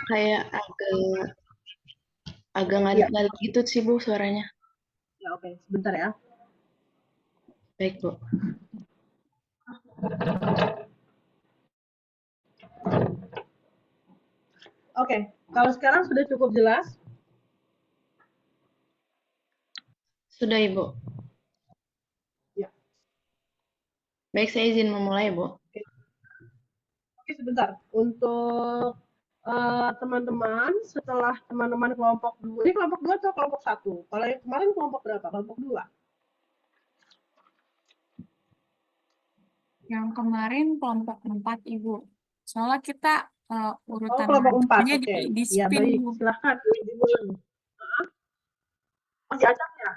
kayak agak Ya, ngarit-ngarit gitu sih Bu suaranya. ya oke. Sebentar ya. Baik Bu. Oke, kalau sekarang sudah cukup jelas? Sudah Ibu. Ya. Baik, saya izin memulai Bu. Oke, oke sebentar. Untuk teman-teman, setelah teman-teman kelompok 2, ini kelompok 2 atau kelompok 1? Kalau yang kemarin kelompok berapa? Kelompok 2. Yang kemarin kelompok 4, Ibu. Soalnya kita Oh, urutan kelompok 4. ngajarnya Oke. di Ya, spin, baik. Ibu. Silahkan dimulai. Oh, diacak ya?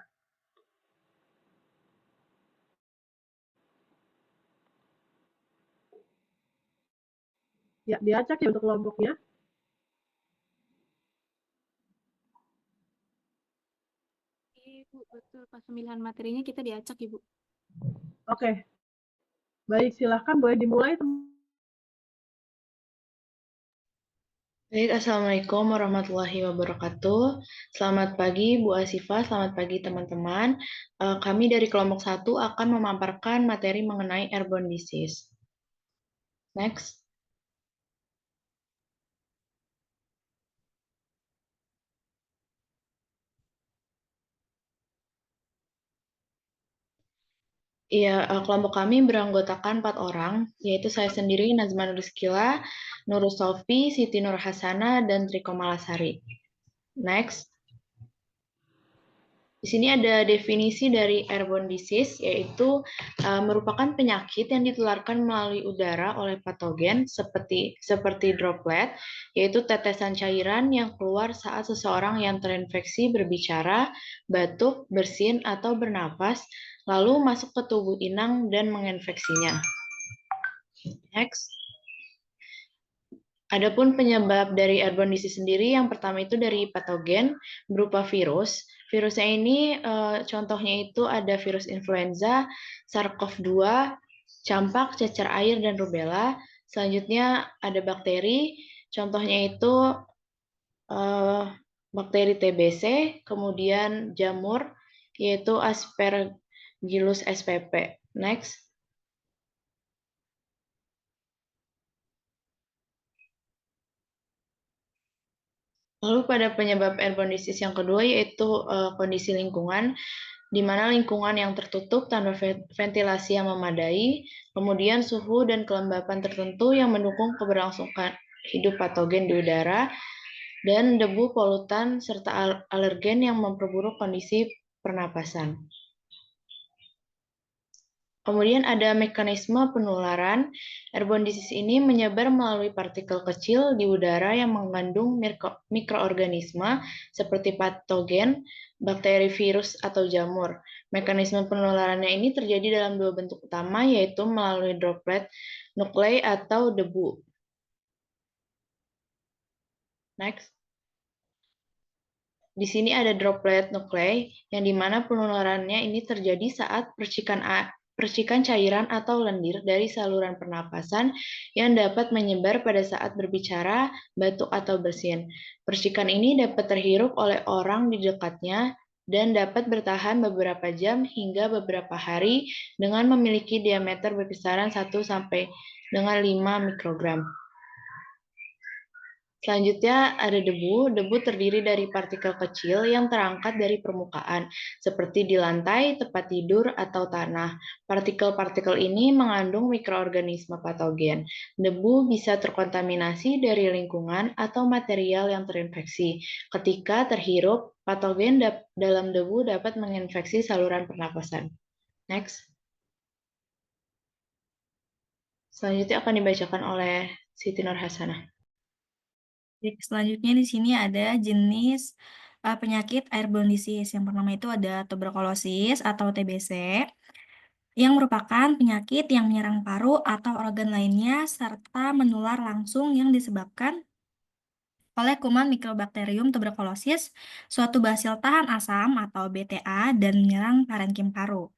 Ya, diacak ya untuk kelompoknya. Ibu, betul. Pas pemilihan materinya kita diacak, Ibu. Oke. Baik, silahkan boleh dimulai. Baik, Assalamualaikum warahmatullahi wabarakatuh. Selamat pagi Bu Asifa, selamat pagi teman-teman. Kami dari kelompok 1 akan memaparkan materi mengenai airborne disease. Next. Iya, kelompok kami beranggotakan 4 orang, yaitu saya sendiri, Nazma Nuriskila, Nurul Sofi, Siti Nur Hasana, dan Triko Malasari. Next. Di sini ada definisi dari airborne disease, yaitu merupakan penyakit yang ditularkan melalui udara oleh patogen seperti droplet, yaitu tetesan cairan yang keluar saat seseorang yang terinfeksi berbicara, batuk, bersin, atau bernapas, lalu masuk ke tubuh inang dan menginfeksinya. Next. Adapun penyebab dari airborne disease sendiri, yang pertama itu dari patogen berupa virus. Virusnya ini contohnya itu ada virus influenza, SARS-CoV-2, campak, cacar air, dan rubella. Selanjutnya ada bakteri, contohnya itu bakteri TBC, kemudian jamur, yaitu Aspergillus spp. Next. Lalu pada penyebab airborne disease yang kedua yaitu kondisi lingkungan, di mana lingkungan yang tertutup tanpa ventilasi yang memadai, kemudian suhu dan kelembapan tertentu yang mendukung keberlangsungan hidup patogen di udara, dan debu, polutan, serta alergen yang memperburuk kondisi pernapasan. Kemudian ada mekanisme penularan. Airborne disease ini menyebar melalui partikel kecil di udara yang mengandung mikroorganisme seperti patogen, bakteri, virus, atau jamur. Mekanisme penularannya ini terjadi dalam dua bentuk utama, yaitu melalui droplet nuklei atau debu. Next. Di sini ada droplet nuklei, yang dimana penularannya ini terjadi saat percikan cairan atau lendir dari saluran pernapasan yang dapat menyebar pada saat berbicara, batuk, atau bersin. Percikan ini dapat terhirup oleh orang di dekatnya dan dapat bertahan beberapa jam hingga beberapa hari dengan memiliki diameter berkisaran 1 sampai dengan 5 mikrogram. Selanjutnya ada debu. Debu terdiri dari partikel kecil yang terangkat dari permukaan, seperti di lantai, tempat tidur, atau tanah. Partikel-partikel ini mengandung mikroorganisme patogen. Debu bisa terkontaminasi dari lingkungan atau material yang terinfeksi. Ketika terhirup, patogen dalam debu dapat menginfeksi saluran pernapasan. Next. Selanjutnya akan dibacakan oleh Siti Nur Hasanah. Selanjutnya di sini ada jenis penyakit airborne disease. Yang pertama itu ada tuberkulosis atau TBC, yang merupakan penyakit yang menyerang paru atau organ lainnya serta menular langsung yang disebabkan oleh kuman Mycobacterium tuberculosis, suatu basil tahan asam atau BTA, dan menyerang parenkim paru.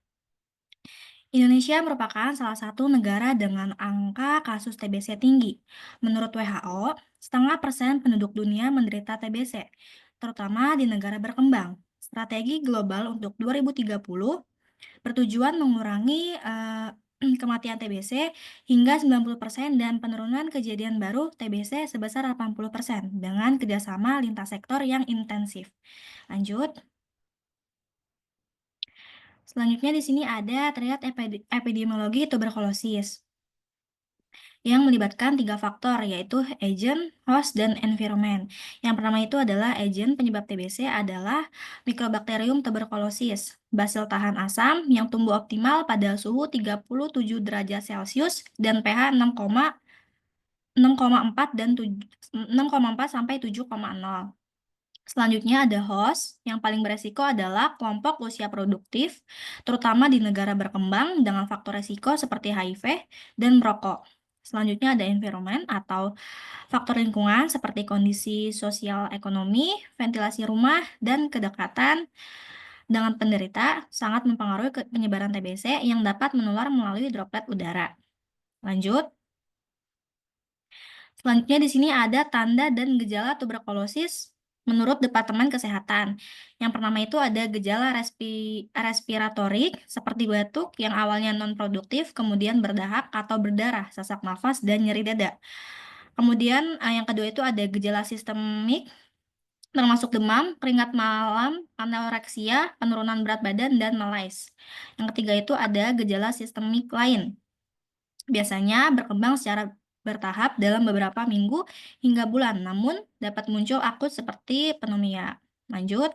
Indonesia merupakan salah satu negara dengan angka kasus TBC tinggi. Menurut WHO, 0,5% penduduk dunia menderita TBC, terutama di negara berkembang. Strategi global untuk 2030 bertujuan mengurangi kematian TBC hingga 90% dan penurunan kejadian baru TBC sebesar 80% dengan kerjasama lintas sektor yang intensif. Lanjut. Selanjutnya di sini ada triad epidemiologi tuberkulosis yang melibatkan 3 faktor, yaitu agent, host, dan environment. Yang pertama itu adalah agent penyebab TBC adalah Mycobacterium tuberculosis, basil tahan asam yang tumbuh optimal pada suhu 37 derajat Celcius dan pH 6,4 dan 6,4 sampai 7,0. Selanjutnya ada host, yang paling beresiko adalah kelompok usia produktif, terutama di negara berkembang dengan faktor resiko seperti HIV dan merokok. Selanjutnya ada environment atau faktor lingkungan seperti kondisi sosial ekonomi, ventilasi rumah, dan kedekatan dengan penderita sangat mempengaruhi penyebaran TBC yang dapat menular melalui droplet udara. Lanjut. Selanjutnya di sini ada tanda dan gejala tuberkulosis menurut Departemen Kesehatan. Yang pertama itu ada gejala respiratorik seperti batuk yang awalnya non-produktif, kemudian berdahak atau berdarah, sesak nafas, dan nyeri dada. Kemudian yang kedua itu ada gejala sistemik, termasuk demam, keringat malam, anoreksia, penurunan berat badan, dan malaise. Yang ketiga itu ada gejala sistemik lain. Biasanya berkembang secara bertahap dalam beberapa minggu hingga bulan, namun dapat muncul akut seperti pneumonia. Lanjut.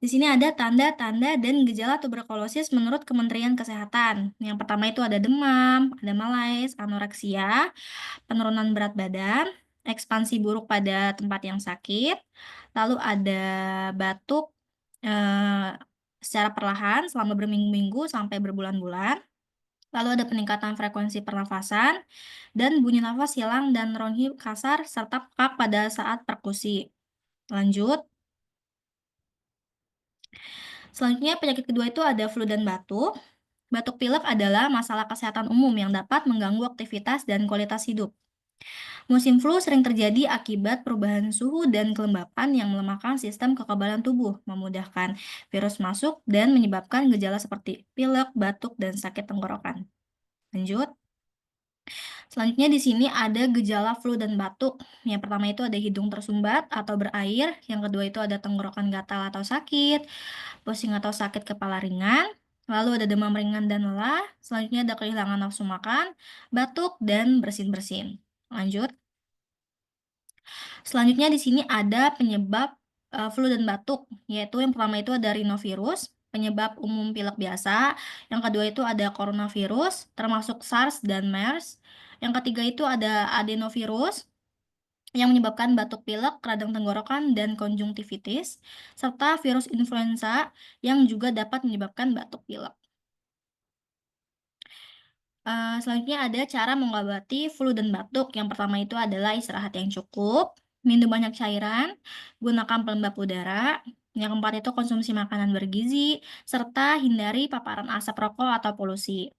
Di sini ada tanda-tanda dan gejala tuberkulosis menurut Kementerian Kesehatan. Yang pertama itu ada demam, ada malaise, anoreksia, penurunan berat badan, ekspansi buruk pada tempat yang sakit, lalu ada batuk secara perlahan selama berminggu-minggu sampai berbulan-bulan. Lalu ada peningkatan frekuensi pernafasan, dan bunyi nafas hilang dan ronhi kasar, serta pekak pada saat perkusi. Lanjut. Selanjutnya penyakit kedua itu ada flu dan batuk. Batuk pilek adalah masalah kesehatan umum yang dapat mengganggu aktivitas dan kualitas hidup. Musim flu sering terjadi akibat perubahan suhu dan kelembapan yang melemahkan sistem kekebalan tubuh, memudahkan virus masuk, dan menyebabkan gejala seperti pilek, batuk, dan sakit tenggorokan. Lanjut. Selanjutnya di sini ada gejala flu dan batuk. Yang pertama itu ada hidung tersumbat atau berair, yang kedua itu ada tenggorokan gatal atau sakit, pusing atau sakit kepala ringan, lalu ada demam ringan dan lelah, selanjutnya ada kehilangan nafsu makan, batuk, dan bersin-bersin. Lanjut. Selanjutnya di sini ada penyebab flu dan batuk, yaitu yang pertama itu ada rhinovirus, penyebab umum pilek biasa. Yang kedua itu ada coronavirus, termasuk SARS dan MERS. Yang ketiga itu ada adenovirus, yang menyebabkan batuk pilek, radang tenggorokan, dan konjungtivitis, serta virus influenza yang juga dapat menyebabkan batuk pilek. Selanjutnya ada cara mengobati flu dan batuk. Yang pertama itu adalah istirahat yang cukup, minum banyak cairan, gunakan pelembab udara. Yang keempat itu konsumsi makanan bergizi, serta hindari paparan asap rokok atau polusi.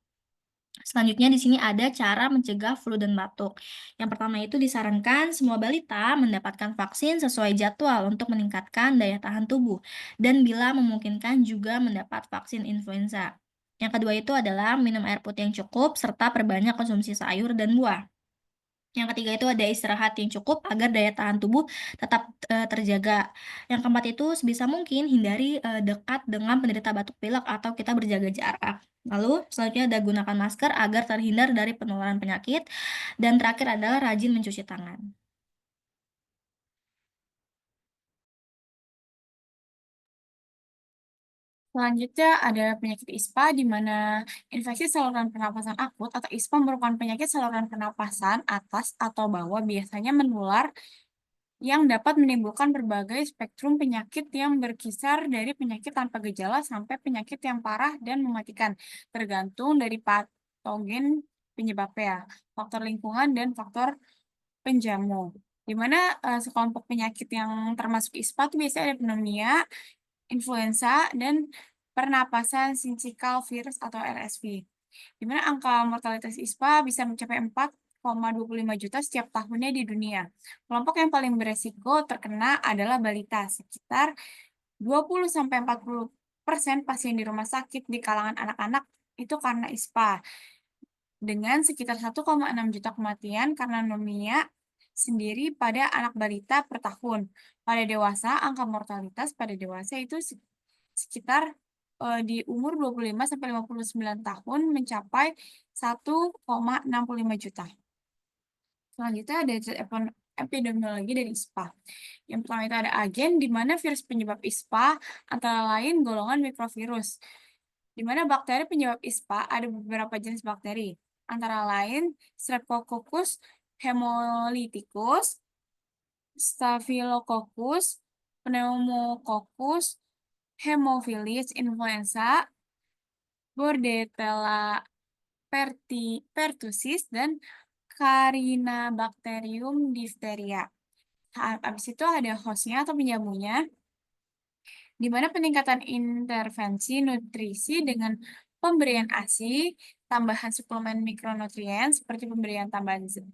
Selanjutnya di sini ada cara mencegah flu dan batuk. Yang pertama itu disarankan semua balita mendapatkan vaksin sesuai jadwal untuk meningkatkan daya tahan tubuh, dan bila memungkinkan juga mendapat vaksin influenza. Yang kedua itu adalah minum air putih yang cukup serta perbanyak konsumsi sayur dan buah. Yang ketiga itu ada istirahat yang cukup agar daya tahan tubuh tetap terjaga. Yang keempat itu sebisa mungkin hindari dekat dengan penderita batuk pilek atau kita berjaga jarak. Lalu selanjutnya ada gunakan masker agar terhindar dari penularan penyakit. Dan terakhir adalah rajin mencuci tangan. Selanjutnya ada penyakit ISPA, di mana infeksi saluran pernapasan akut atau ISPA merupakan penyakit saluran pernapasan atas atau bawah, biasanya menular, yang dapat menimbulkan berbagai spektrum penyakit yang berkisar dari penyakit tanpa gejala sampai penyakit yang parah dan mematikan, tergantung dari patogen penyebabnya, faktor lingkungan, dan faktor penjamu. Di mana sekelompok penyakit yang termasuk ISPA itu biasanya ada pneumonia, influenza, dan pernapasan sincikal virus atau RSV, di mana angka mortalitas ISPA bisa mencapai 4,25 juta setiap tahunnya di dunia. Kelompok yang paling beresiko terkena adalah balita, sekitar 20-40% pasien di rumah sakit di kalangan anak-anak itu karena ISPA, dengan sekitar 1,6 juta kematian karena anemia sendiri pada anak balita per tahun. Pada dewasa, angka mortalitas pada dewasa itu sekitar di umur 25-59 tahun mencapai 1,65 juta. Selanjutnya ada epidemiologi dari ISPA. Yang pertama itu ada agen, di mana virus penyebab ISPA antara lain golongan mikrovirus. Di mana bakteri penyebab ISPA ada beberapa jenis bakteri, antara lain Streptococcus hemolyticus, Staphylococcus, Pneumococcus, Haemophilus influenza, Bordetella pertussis, dan Carinabacterium diphtheria. Habis itu ada hostnya atau penjamunya, di mana peningkatan intervensi nutrisi dengan pemberian ASI, tambahan suplemen mikronutrien seperti pemberian tambahan zinc,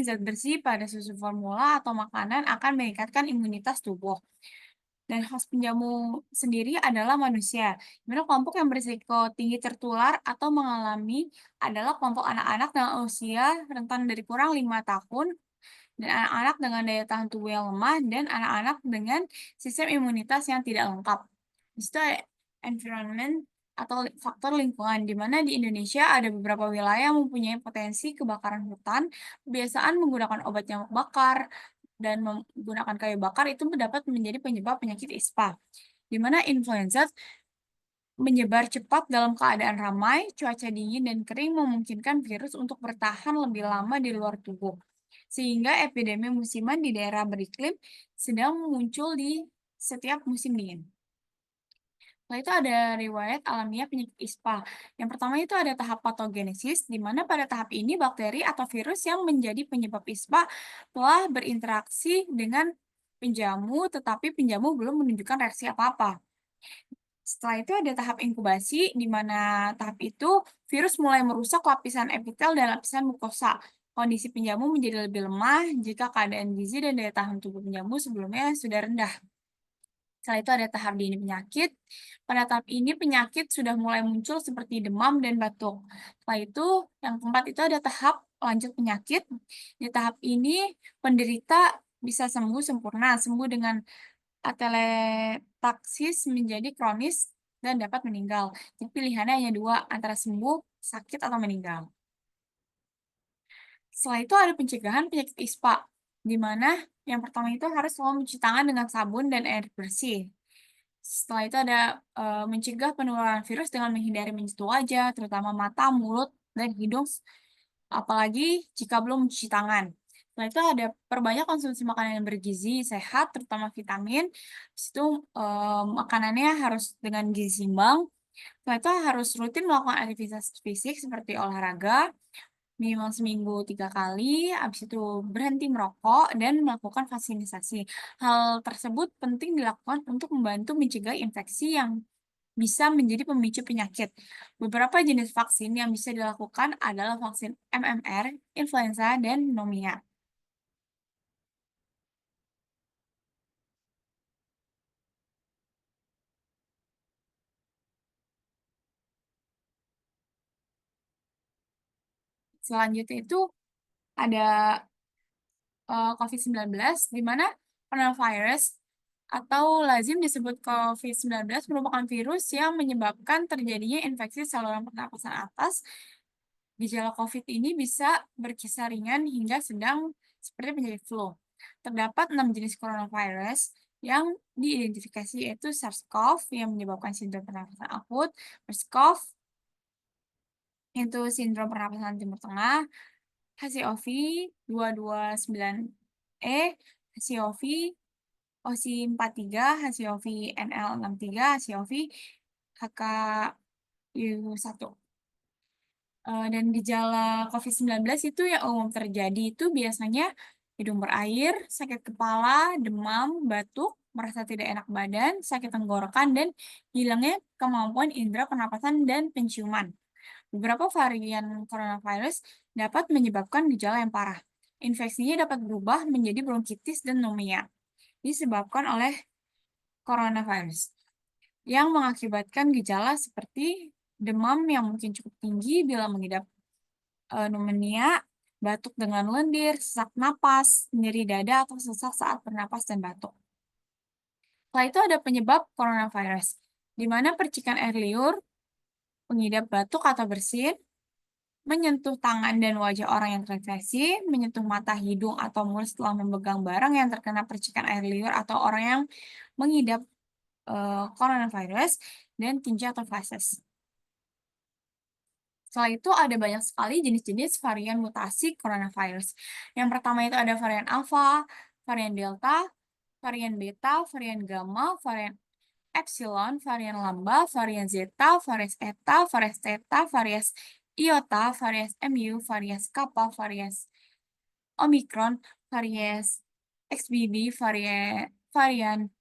zat bersih pada susu formula atau makanan akan meningkatkan imunitas tubuh. Dan host penjamu sendiri adalah manusia, di mana kelompok yang berisiko tinggi tertular atau mengalami adalah kelompok anak-anak dengan usia rentan dari kurang 5 tahun, dan anak-anak dengan daya tahan tubuh yang lemah, dan anak-anak dengan sistem imunitas yang tidak lengkap. Di situ ada environment atau faktor lingkungan, di mana di Indonesia ada beberapa wilayah yang mempunyai potensi kebakaran hutan, kebiasaan menggunakan obat nyamuk bakar, dan menggunakan kayu bakar itu dapat menjadi penyebab penyakit ISPA, di mana influenza menyebar cepat dalam keadaan ramai, cuaca dingin dan kering memungkinkan virus untuk bertahan lebih lama di luar tubuh, sehingga epidemi musiman di daerah beriklim sedang muncul di setiap musim dingin. Setelah itu ada riwayat alamiah penyakit ISPA. Yang pertama itu ada tahap patogenesis, di mana pada tahap ini bakteri atau virus yang menjadi penyebab ISPA telah berinteraksi dengan penjamu, tetapi penjamu belum menunjukkan reaksi apa-apa. Setelah itu ada tahap inkubasi, di mana tahap itu virus mulai merusak lapisan epitel dan lapisan mukosa. Kondisi penjamu menjadi lebih lemah jika keadaan gizi dan daya tahan tubuh penjamu sebelumnya sudah rendah. Setelah itu ada tahap dini penyakit. Pada tahap ini penyakit sudah mulai muncul seperti demam dan batuk. Setelah itu, yang keempat itu ada tahap lanjut penyakit. Di tahap ini penderita bisa sembuh sempurna, sembuh dengan atelektasis menjadi kronis dan dapat meninggal. Jadi pilihannya hanya dua, antara sembuh, sakit, atau meninggal. Setelah itu ada pencegahan penyakit ISPA, di mana yang pertama itu harus selalu mencuci tangan dengan sabun dan air bersih. Setelah itu ada mencegah penularan virus dengan menghindari menyentuh wajah, terutama mata, mulut, dan hidung, apalagi jika belum mencuci tangan. Setelah itu ada perbanyak konsumsi makanan yang bergizi, sehat, terutama vitamin. Habis itu makanannya harus dengan gizi seimbang. Setelah itu harus rutin melakukan aktivitas fisik seperti olahraga, minimal seminggu 3 kali, habis itu berhenti merokok, dan melakukan vaksinasi. Hal tersebut penting dilakukan untuk membantu mencegah infeksi yang bisa menjadi pemicu penyakit. Beberapa jenis vaksin yang bisa dilakukan adalah vaksin MMR, influenza, dan pneumonia. Selanjutnya itu ada COVID-19, di mana coronavirus atau lazim disebut COVID-19 merupakan virus yang menyebabkan terjadinya infeksi saluran pernapasan atas. Gejala COVID ini bisa berkisar ringan hingga sedang seperti penyakit flu. Terdapat 6 jenis coronavirus yang diidentifikasi, yaitu SARS-CoV yang menyebabkan sindrom pernapasan akut, MERS-CoV itu sindrom pernapasan Timur Tengah, HCOV 229E, HCOV OC43, HCOV NL63, HCOV HKU1. Dan gejala COVID-19 itu yang umum terjadi itu biasanya hidung berair, sakit kepala, demam, batuk, merasa tidak enak badan, sakit tenggorokan, dan hilangnya kemampuan indera pernapasan dan penciuman. Beberapa varian coronavirus dapat menyebabkan gejala yang parah. Infeksinya dapat berubah menjadi bronkitis dan pneumonia, disebabkan oleh coronavirus, yang mengakibatkan gejala seperti demam yang mungkin cukup tinggi bila mengidap pneumonia, batuk dengan lendir, sesak napas, nyeri dada, atau sesak saat bernapas dan batuk. Setelah itu ada penyebab coronavirus, di mana percikan air liur, pengidap batuk atau bersin, menyentuh tangan dan wajah orang yang terinfeksi, menyentuh mata, hidung, atau mulut setelah memegang barang yang terkena percikan air liur, atau orang yang mengidap coronavirus, dan tinja atau feses. Setelah itu ada banyak sekali jenis-jenis varian mutasi coronavirus. Yang pertama itu ada varian alpha, varian delta, varian beta, varian gamma, varian epsilon, varian lambda, varian zeta, varian eta, varian theta, varian iota, varian mu, varian kappa, varian omikron, varian XBB, varian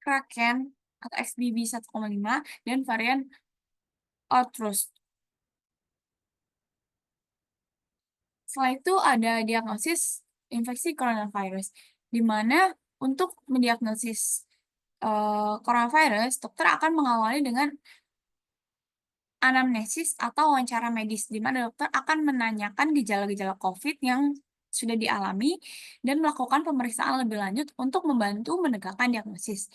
Kraken atau XBB 1,5, dan varian Outrush. Setelah itu ada diagnosis infeksi coronavirus, di mana untuk mendiagnosis coronavirus, dokter akan mengawali dengan anamnesis atau wawancara medis, di mana dokter akan menanyakan gejala-gejala COVID yang sudah dialami dan melakukan pemeriksaan lebih lanjut untuk membantu menegakkan diagnosis.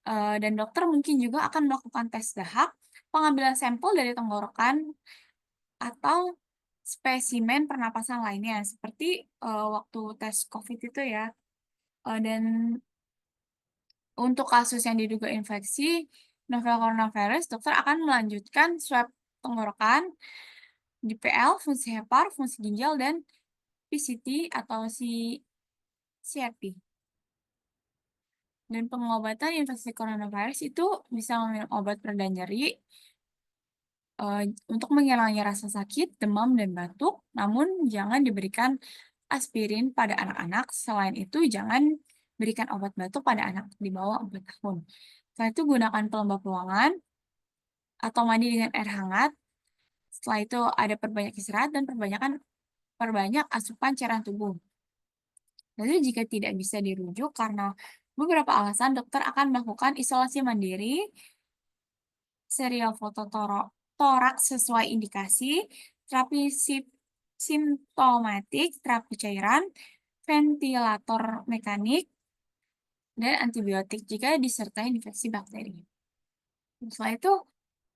Dan dokter mungkin juga akan melakukan tes dahak, pengambilan sampel dari tenggorokan, atau spesimen pernapasan lainnya, seperti waktu tes COVID itu ya. Dan untuk kasus yang diduga infeksi novel coronavirus, dokter akan melanjutkan swab tenggorokan, DPL, fungsi hepar, fungsi ginjal, dan PCT atau CRP. Dan pengobatan infeksi coronavirus itu bisa meminum obat pereda nyeri untuk mengurangi rasa sakit, demam, dan batuk, namun jangan diberikan aspirin pada anak-anak. Selain itu, jangan berikan obat batuk pada anak di bawah 4 tahun. Setelah itu, gunakan pelembab ruangan atau mandi dengan air hangat. Setelah itu, ada perbanyak istirahat dan perbanyak asupan cairan tubuh. Lalu jika tidak bisa dirujuk karena beberapa alasan, dokter akan melakukan isolasi mandiri, serial foto toraks sesuai indikasi, terapi simptomatik, terapi cairan, ventilator mekanik, dan antibiotik jika disertai infeksi bakteri. Setelah itu,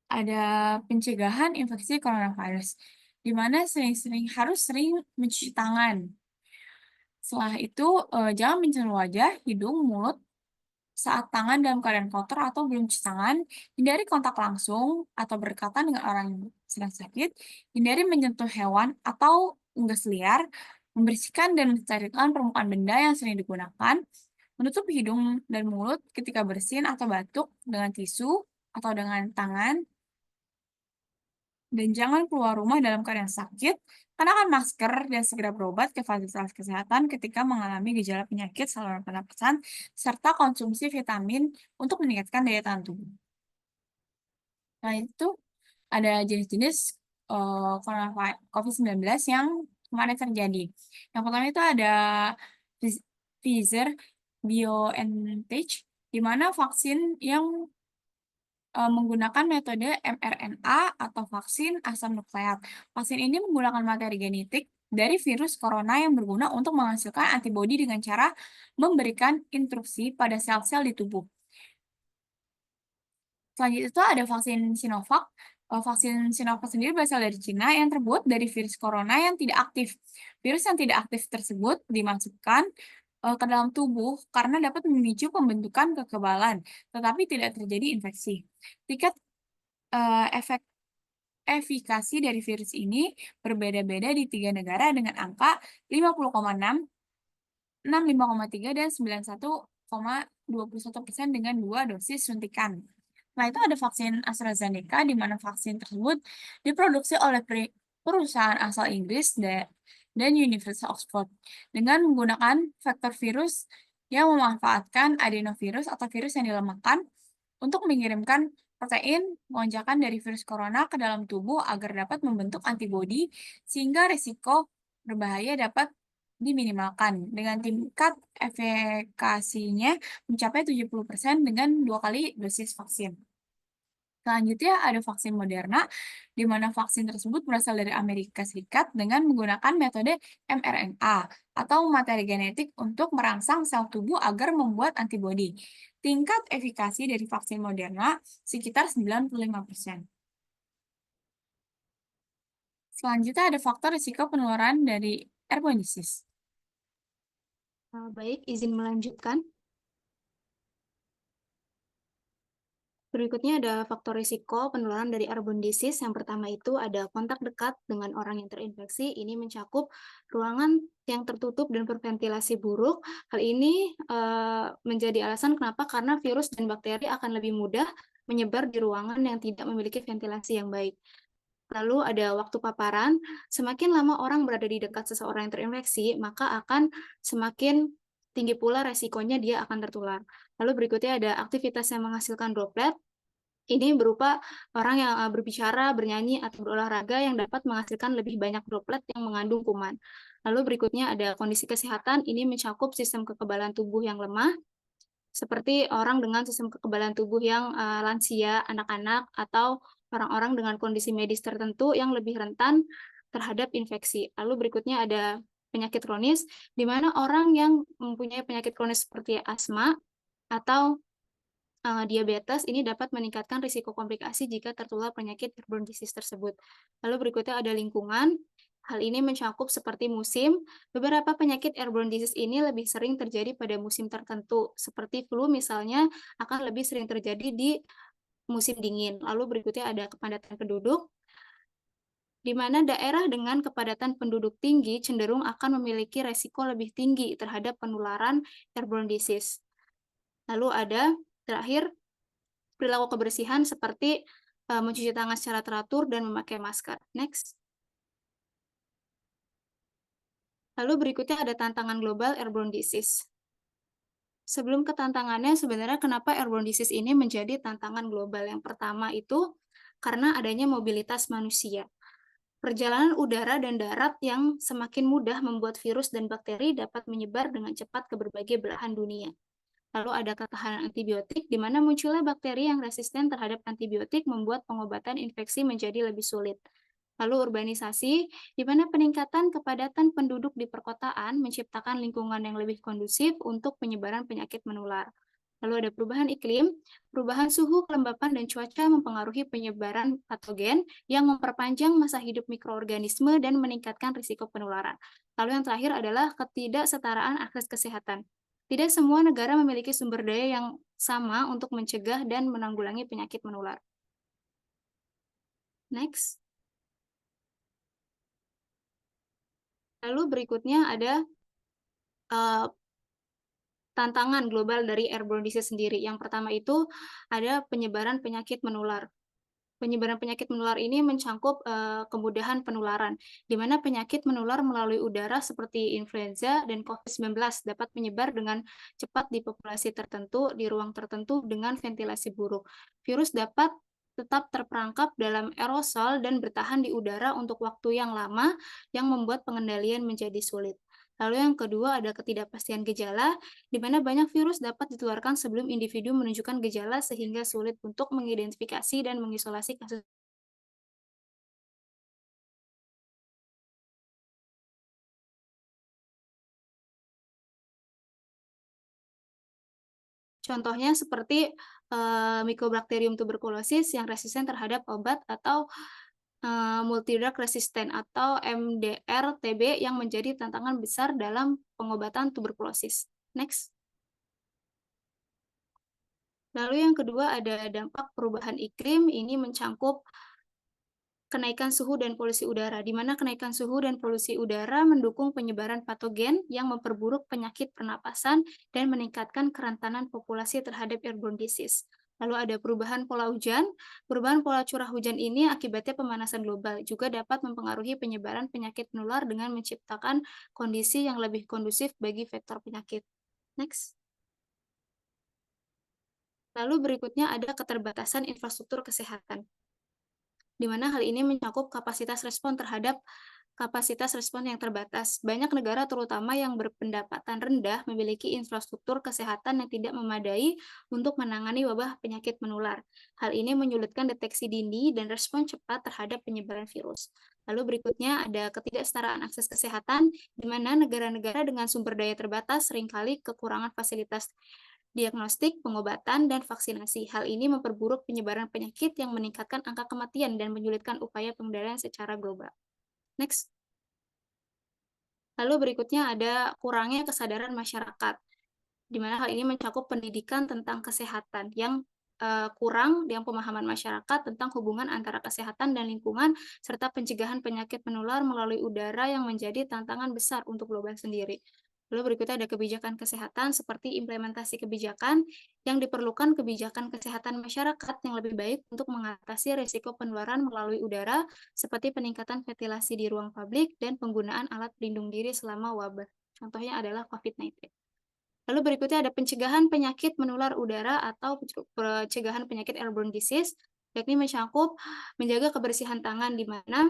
ada pencegahan infeksi coronavirus, di mana harus sering mencuci tangan. Setelah itu, jangan menyentuh wajah, hidung, mulut saat tangan dalam keadaan kotor atau belum cuci tangan. Hindari kontak langsung atau berdekatan dengan orang yang sedang sakit. Hindari menyentuh hewan atau unggas liar. Membersihkan dan mensterilkan permukaan benda yang sering digunakan. Menutup hidung dan mulut ketika bersin atau batuk dengan tisu atau dengan tangan. Dan jangan keluar rumah dalam keadaan sakit, kenakan masker dan segera berobat ke fasilitas kesehatan ketika mengalami gejala penyakit saluran pernapasan, serta konsumsi vitamin untuk meningkatkan daya tahan tubuh. Nah, itu ada jenis-jenis COVID-19 yang kemarin terjadi. Yang pertama itu ada Pfizer-BioNTech, di mana vaksin yang menggunakan metode mRNA atau vaksin asam nukleat. Vaksin ini menggunakan materi genetik dari virus corona yang berguna untuk menghasilkan antibodi dengan cara memberikan instruksi pada sel-sel di tubuh. Selanjutnya itu ada vaksin Sinovac. Vaksin Sinovac sendiri berasal dari Cina yang terbuat dari virus corona yang tidak aktif. Virus yang tidak aktif tersebut dimasukkan ke dalam tubuh karena dapat memicu pembentukan kekebalan, tetapi tidak terjadi infeksi. Tingkat efikasi dari virus ini berbeda-beda di 3 negara dengan angka 50,6, 65,3, dan 91,21% dengan 2 dosis suntikan. Nah, itu ada vaksin AstraZeneca, di mana vaksin tersebut diproduksi oleh perusahaan asal Inggris dan Universitas Oxford dengan menggunakan vektor virus yang memanfaatkan adenovirus atau virus yang dilemahkan untuk mengirimkan protein lonjakan dari virus corona ke dalam tubuh agar dapat membentuk antibodi sehingga risiko berbahaya dapat diminimalkan dengan tingkat efikasinya mencapai 70% dengan 2 kali dosis vaksin. Selanjutnya ada vaksin Moderna, di mana vaksin tersebut berasal dari Amerika Serikat dengan menggunakan metode mRNA atau materi genetik untuk merangsang sel tubuh agar membuat antibodi. Tingkat efikasi dari vaksin Moderna sekitar 95%. Selanjutnya ada faktor risiko penularan dari airborne disease. Baik, izin melanjutkan. Berikutnya ada faktor risiko penularan dari airborne disease. Yang pertama itu ada kontak dekat dengan orang yang terinfeksi. Ini mencakup ruangan yang tertutup dan berventilasi buruk. Hal ini menjadi alasan kenapa, karena virus dan bakteri akan lebih mudah menyebar di ruangan yang tidak memiliki ventilasi yang baik. Lalu ada waktu paparan. Semakin lama orang berada di dekat seseorang yang terinfeksi, maka akan semakin tinggi pula resikonya dia akan tertular. Lalu berikutnya ada aktivitas yang menghasilkan droplet. Ini berupa orang yang berbicara, bernyanyi, atau berolahraga yang dapat menghasilkan lebih banyak droplet yang mengandung kuman. Lalu berikutnya ada kondisi kesehatan. Ini mencakup sistem kekebalan tubuh yang lemah, seperti orang dengan sistem kekebalan tubuh yang lansia, anak-anak, atau orang-orang dengan kondisi medis tertentu yang lebih rentan terhadap infeksi. Lalu berikutnya ada penyakit kronis, di mana orang yang mempunyai penyakit kronis seperti asma atau diabetes ini dapat meningkatkan risiko komplikasi jika tertular penyakit airborne disease tersebut. Lalu berikutnya ada lingkungan. Hal ini mencakup seperti musim. Beberapa penyakit airborne disease ini lebih sering terjadi pada musim tertentu, seperti flu misalnya akan lebih sering terjadi di musim dingin. Lalu berikutnya ada kepadatan penduduk, di mana daerah dengan kepadatan penduduk tinggi cenderung akan memiliki resiko lebih tinggi terhadap penularan airborne disease. Lalu ada terakhir perilaku kebersihan seperti mencuci tangan secara teratur dan memakai masker. Next. Lalu berikutnya ada tantangan global airborne disease. Sebelum ke tantangannya, sebenarnya kenapa airborne disease ini menjadi tantangan global? Yang pertama itu karena adanya mobilitas manusia. Perjalanan udara dan darat yang semakin mudah membuat virus dan bakteri dapat menyebar dengan cepat ke berbagai belahan dunia. Lalu ada ketahanan antibiotik, di mana munculnya bakteri yang resisten terhadap antibiotik membuat pengobatan infeksi menjadi lebih sulit. Lalu urbanisasi, di mana peningkatan kepadatan penduduk di perkotaan menciptakan lingkungan yang lebih kondusif untuk penyebaran penyakit menular. Lalu ada perubahan iklim, perubahan suhu, kelembapan, dan cuaca mempengaruhi penyebaran patogen yang memperpanjang masa hidup mikroorganisme dan meningkatkan risiko penularan. Lalu yang terakhir adalah ketidaksetaraan akses kesehatan. Tidak semua negara memiliki sumber daya yang sama untuk mencegah dan menanggulangi penyakit menular. Next. Lalu berikutnya ada tantangan global dari airborne disease sendiri. Yang pertama itu ada penyebaran penyakit menular. Penyebaran penyakit menular ini mencakup kemudahan penularan, di mana penyakit menular melalui udara seperti influenza dan COVID-19 dapat menyebar dengan cepat di populasi tertentu, di ruang tertentu dengan ventilasi buruk. Virus dapat tetap terperangkap dalam aerosol dan bertahan di udara untuk waktu yang lama, yang membuat pengendalian menjadi sulit. Lalu yang kedua ada ketidakpastian gejala, di mana banyak virus dapat ditularkan sebelum individu menunjukkan gejala sehingga sulit untuk mengidentifikasi dan mengisolasi kasus. Contohnya seperti Mycobacterium tuberculosis yang resisten terhadap obat, atau multidrug resistant atau MDR-TB yang menjadi tantangan besar dalam pengobatan tuberkulosis. Next. Lalu yang kedua ada dampak perubahan iklim. Ini mencakup kenaikan suhu dan polusi udara, di mana kenaikan suhu dan polusi udara mendukung penyebaran patogen yang memperburuk penyakit pernapasan dan meningkatkan kerentanan populasi terhadap airborne disease. Lalu ada perubahan pola hujan. Perubahan pola curah hujan ini akibatnya pemanasan global juga dapat mempengaruhi penyebaran penyakit menular dengan menciptakan kondisi yang lebih kondusif bagi vektor penyakit. Next. Lalu berikutnya ada keterbatasan infrastruktur kesehatan, di mana hal ini mencakup kapasitas respon yang terbatas. Banyak negara terutama yang berpendapatan rendah memiliki infrastruktur kesehatan yang tidak memadai untuk menangani wabah penyakit menular. Hal ini menyulitkan deteksi dini dan respon cepat terhadap penyebaran virus. Lalu berikutnya ada ketidaksetaraan akses kesehatan, di mana negara-negara dengan sumber daya terbatas seringkali kekurangan fasilitas diagnostik, pengobatan, dan vaksinasi. Hal ini memperburuk penyebaran penyakit yang meningkatkan angka kematian dan menyulitkan upaya pengendalian secara global. Next. Lalu berikutnya ada kurangnya kesadaran masyarakat, di mana hal ini mencakup pendidikan tentang kesehatan yang kurang yang pemahaman masyarakat tentang hubungan antara kesehatan dan lingkungan, serta pencegahan penyakit menular melalui udara yang menjadi tantangan besar untuk global sendiri. Lalu berikutnya ada kebijakan kesehatan seperti implementasi kebijakan yang diperlukan kebijakan kesehatan masyarakat yang lebih baik untuk mengatasi risiko penularan melalui udara seperti peningkatan ventilasi di ruang publik dan penggunaan alat pelindung diri selama wabah. Contohnya adalah COVID-19. Lalu berikutnya ada pencegahan penyakit menular udara atau pencegahan penyakit airborne disease, yakni mencakup menjaga kebersihan tangan di mana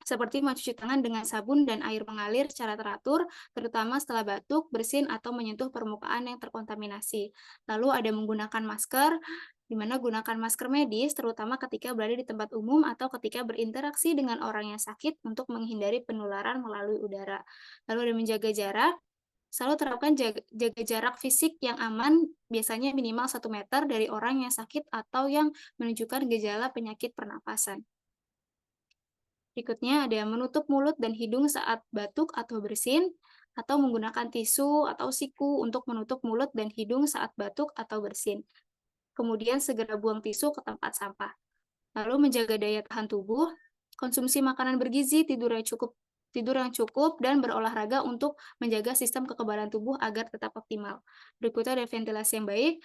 seperti mencuci tangan dengan sabun dan air mengalir secara teratur, terutama setelah batuk, bersin, atau menyentuh permukaan yang terkontaminasi. Lalu ada menggunakan masker, di mana gunakan masker medis, terutama ketika berada di tempat umum atau ketika berinteraksi dengan orang yang sakit untuk menghindari penularan melalui udara. Lalu ada menjaga jarak, selalu terapkan jaga jarak fisik yang aman, biasanya minimal 1 meter dari orang yang sakit atau yang menunjukkan gejala penyakit pernapasan. Berikutnya ada menutup mulut dan hidung saat batuk atau bersin, atau menggunakan tisu atau siku untuk menutup mulut dan hidung saat batuk atau bersin. Kemudian segera buang tisu ke tempat sampah. Lalu menjaga daya tahan tubuh, konsumsi makanan bergizi, tidur yang cukup, dan berolahraga untuk menjaga sistem kekebalan tubuh agar tetap optimal. Berikutnya ada ventilasi yang baik,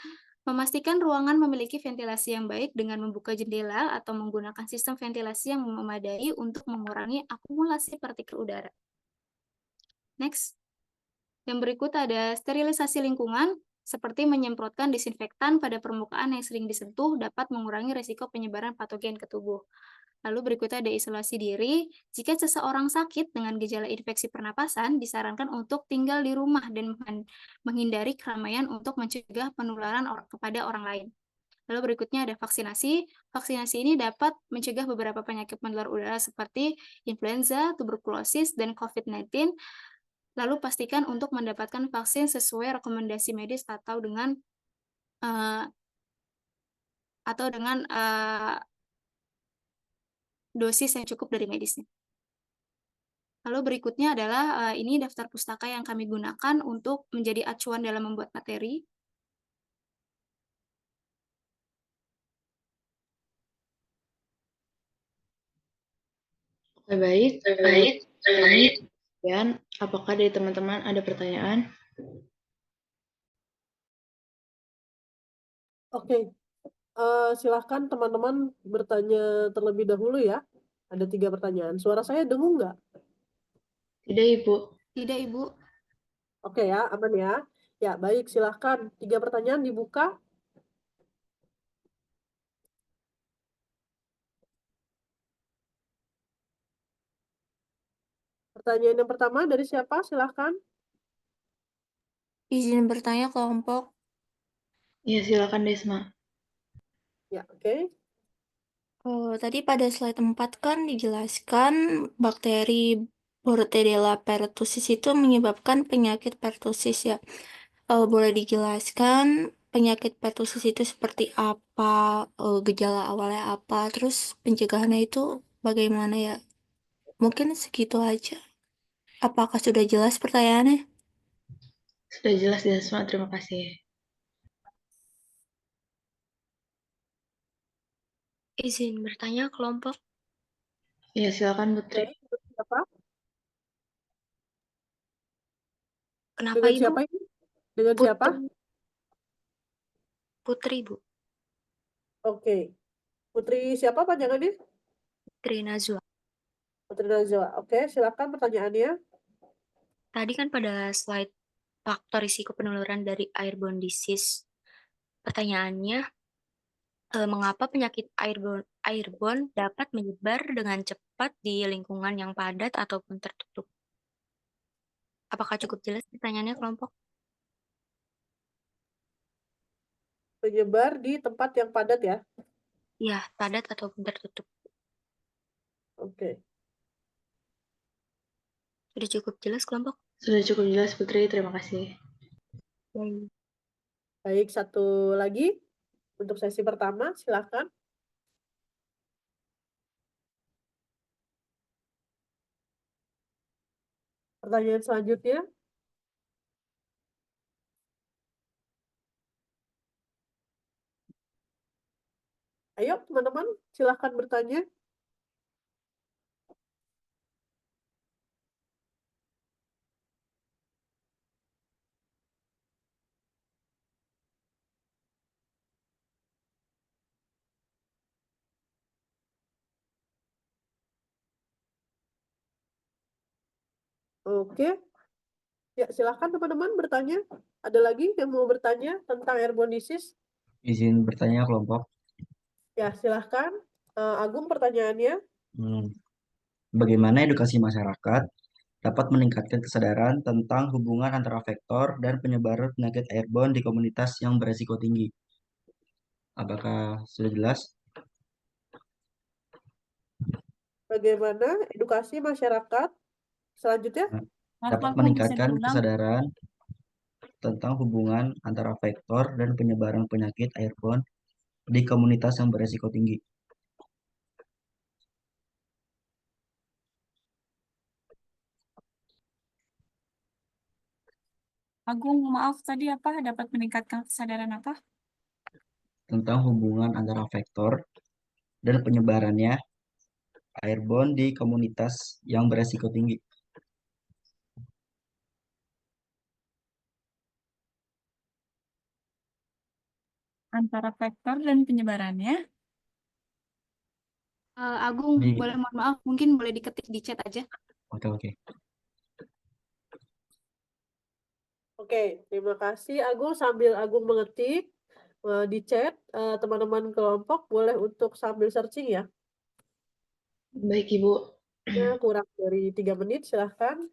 memastikan ruangan memiliki ventilasi yang baik dengan membuka jendela atau menggunakan sistem ventilasi yang memadai untuk mengurangi akumulasi partikel udara. Next. Yang berikut ada sterilisasi lingkungan, seperti menyemprotkan disinfektan pada permukaan yang sering disentuh dapat mengurangi risiko penyebaran patogen ke tubuh. Lalu berikutnya ada isolasi diri. Jika seseorang sakit dengan gejala infeksi pernapasan, disarankan untuk tinggal di rumah dan menghindari keramaian untuk mencegah penularan kepada orang lain. Lalu berikutnya ada vaksinasi. Vaksinasi ini dapat mencegah beberapa penyakit menular udara seperti influenza, tuberkulosis, dan COVID-19. Lalu pastikan untuk mendapatkan vaksin sesuai rekomendasi medis atau dengan dosis yang cukup dari medisnya. Lalu berikutnya adalah ini daftar pustaka yang kami gunakan untuk menjadi acuan dalam membuat materi. Oke, baik. Dan apakah dari teman-teman ada pertanyaan? Oke, silahkan teman-teman bertanya terlebih dahulu ya. Ada 3 pertanyaan. Suara saya dengung nggak? Tidak, Ibu. Tidak, Ibu. Oke ya, aman ya. Ya, baik, silahkan. 3 pertanyaan dibuka. Pertanyaan yang pertama dari siapa? Silahkan. Izin bertanya kelompok. Iya, silakan Desma. Ya, oke. Tadi pada slide 4 kan dijelaskan bakteri Bordetella pertussis itu menyebabkan penyakit pertussis ya. Boleh dijelaskan penyakit pertussis itu seperti apa, gejala awalnya apa, terus pencegahannya itu bagaimana ya? Mungkin segitu aja. Apakah sudah jelas pertanyaannya? Sudah jelas, Desma. Terima kasih. Izin bertanya kelompok. Iya, silakan Putri. Oke, siapa? Kenapa Dengan Ibu? siapa ini? Dengan siapa? Putri, Bu. Oke. Putri siapa panjangannya? Putri Najwa. Putri Najwa. Oke, silakan pertanyaannya. Tadi kan pada slide faktor risiko penularan dari airborne disease Pertanyaannya, mengapa penyakit airborne dapat menyebar dengan cepat di lingkungan yang padat ataupun tertutup? Apakah cukup jelas pertanyaannya, kelompok? Menyebar di tempat yang padat ya. Ya, padat ataupun tertutup. Oke. Sudah cukup jelas, kelompok? Sudah cukup jelas, Putri. Terima kasih. Baik. Baik, satu lagi untuk sesi pertama, silakan. Pertanyaan selanjutnya. Ayo, teman-teman, silakan bertanya. Oke. Ya, silakan teman-teman bertanya. Ada lagi yang mau bertanya tentang airborne disease? Izin bertanya kelompok. Ya, silahkan. Agung, pertanyaannya. Bagaimana edukasi masyarakat dapat meningkatkan kesadaran tentang hubungan antara vektor dan penyebaran penyakit airborne di komunitas yang beresiko tinggi? Apakah sudah jelas? Bagaimana edukasi masyarakat? Selanjutnya. Dapat Kelompok bisa meningkatkan diulang. kesadaran tentang hubungan antara vektor dan penyebaran penyakit airborne di komunitas yang beresiko tinggi. Agung, maaf tadi apa? Dapat meningkatkan kesadaran apa? Tentang hubungan antara vektor dan penyebarannya airborne di komunitas yang beresiko tinggi. Antara vektor dan penyebarannya. Agung, Di- boleh mohon maaf, mungkin boleh diketik di chat aja. Oke. Oke, terima kasih Agung. Sambil Agung mengetik di chat, teman-teman kelompok boleh untuk sambil searching ya. Baik, Ibu. Ya, kurang dari 3 menit, silahkan.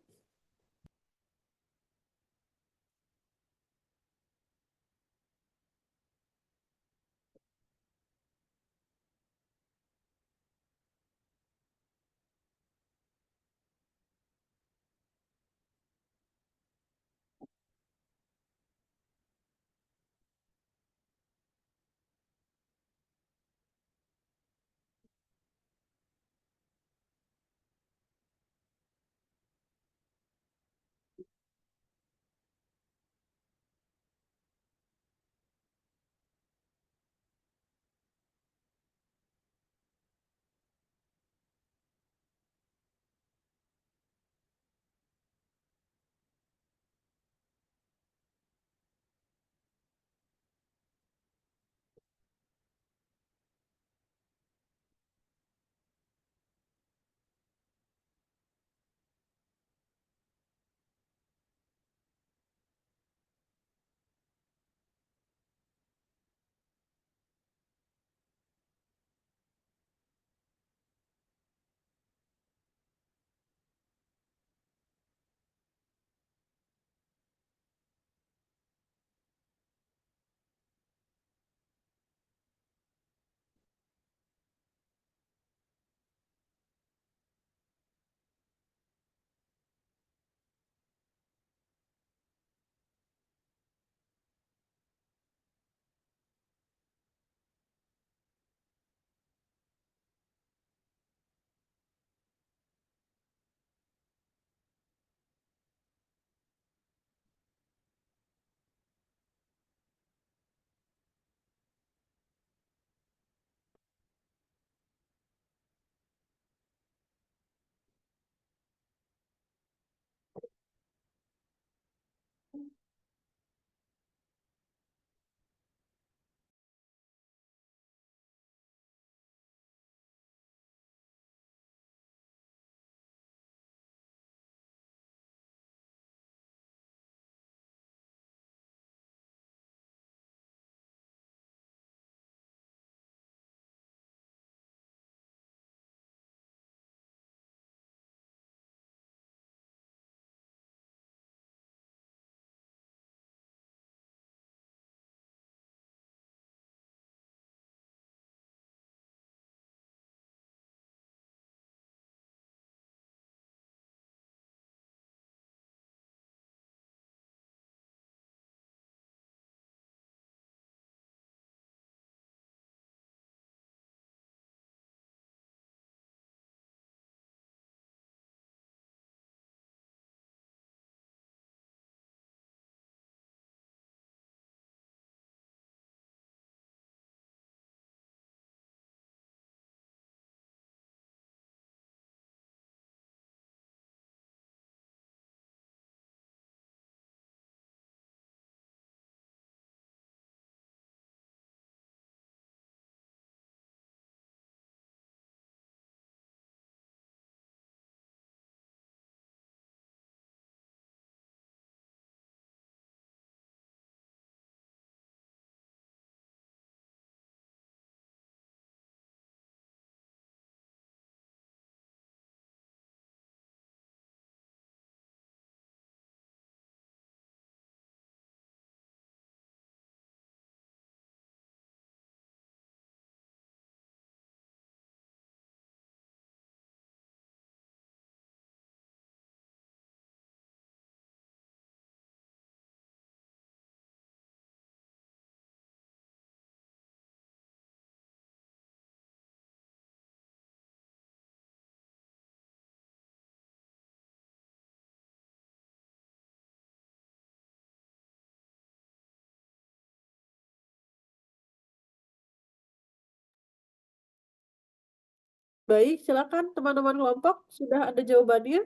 Baik, silakan teman-teman kelompok, sudah ada jawabannya?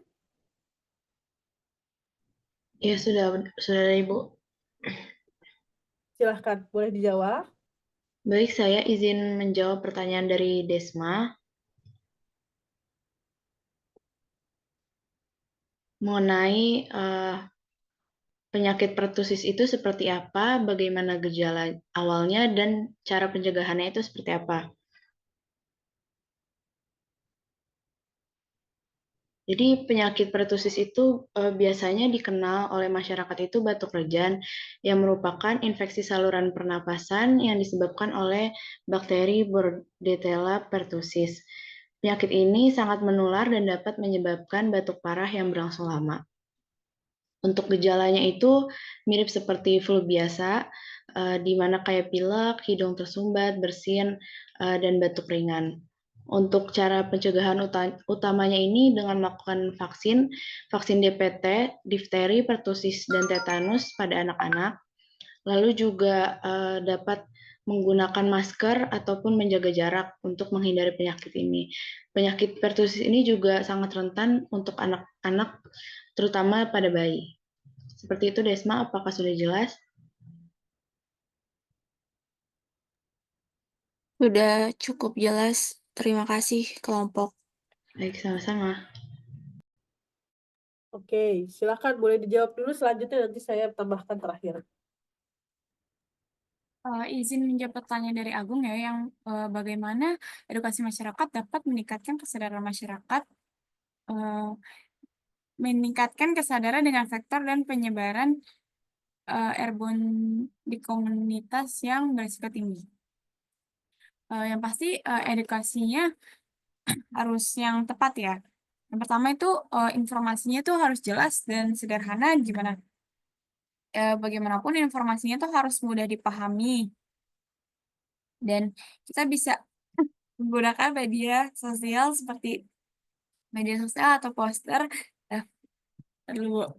Ya, sudah ada, Ibu. Silahkan, boleh dijawab. Baik, saya izin menjawab pertanyaan dari Desma mengenai penyakit pertusis itu seperti apa, bagaimana gejala awalnya, dan cara pencegahannya itu seperti apa. Jadi penyakit pertusis itu biasanya dikenal oleh masyarakat itu batuk rejan yang merupakan infeksi saluran pernapasan yang disebabkan oleh bakteri Bordetella pertussis. Penyakit ini sangat menular dan dapat menyebabkan batuk parah yang berlangsung lama. Untuk gejalanya itu mirip seperti flu biasa, di mana kayak pilek, hidung tersumbat, bersin, dan batuk ringan. Untuk cara pencegahan utamanya ini dengan melakukan vaksin DPT, difteri, pertusis, dan tetanus pada anak-anak. Lalu juga dapat menggunakan masker ataupun menjaga jarak untuk menghindari penyakit ini. Penyakit pertusis ini juga sangat rentan untuk anak-anak, terutama pada bayi. Seperti itu, Desma, apakah sudah jelas? Sudah cukup jelas. Terima kasih kelompok. Baik, sama-sama. Oke, silakan boleh dijawab dulu, selanjutnya nanti saya tambahkan terakhir. Izin menjawab pertanyaan dari Agung ya, yang bagaimana edukasi masyarakat dapat meningkatkan kesadaran masyarakat, dengan faktor dan penyebaran airborne di komunitas yang berisiko tinggi. Yang pasti edukasinya harus yang tepat ya. Yang pertama itu informasinya itu harus jelas dan sederhana, gimana? Bagaimanapun informasinya itu harus mudah dipahami. Dan kita bisa menggunakan media sosial seperti media sosial atau poster. Dulu.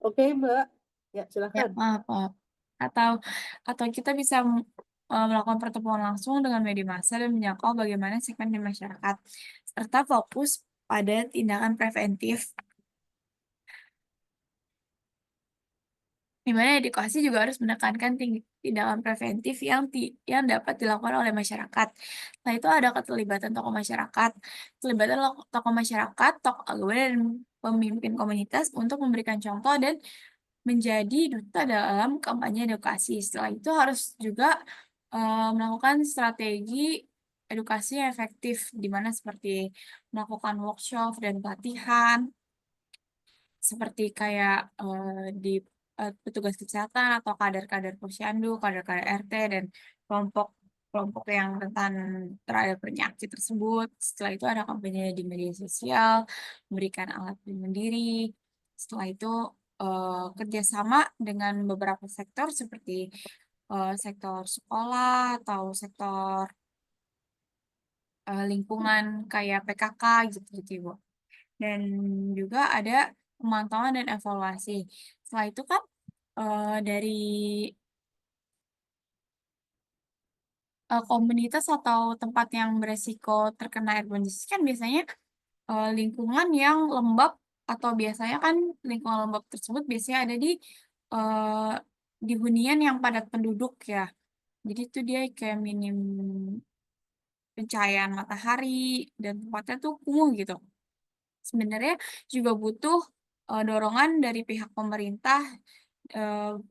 Oke, Mbak. Ya, Ya, silakan. maaf. Atau kita bisa melakukan pertemuan langsung dengan media massa dan menjangkau bagaimana segmen di masyarakat, serta fokus pada tindakan preventif, di mana edukasi juga harus menekankan tindakan preventif yang dapat dilakukan oleh masyarakat. Nah, itu ada keterlibatan tokoh masyarakat, tokoh masyarakat, tokoh agama, dan pemimpin komunitas untuk memberikan contoh dan menjadi duta dalam kampanye edukasi. Setelah itu harus juga melakukan strategi edukasi yang efektif, di mana seperti melakukan workshop dan pelatihan, seperti kayak di petugas kesehatan atau kader-kader posyandu, kader-kader RT, dan kelompok yang rentan terhadap penyakit tersebut. Setelah itu ada kampanye di media sosial, memberikan alat pelindung diri. Setelah itu kerjasama dengan beberapa sektor seperti sektor sekolah atau sektor lingkungan kayak PKK gitu, Ibu. Dan juga ada pemantauan dan evaluasi. Setelah itu kan dari komunitas atau tempat yang beresiko terkena airborne disease kan biasanya lingkungan yang lembab, atau biasanya kan lingkungan lembab tersebut biasanya ada eh, di hunian yang padat penduduk ya. Jadi itu dia kayak minim pencahayaan matahari dan tempatnya tuh kumuh gitu. Sebenarnya juga butuh dorongan dari pihak pemerintah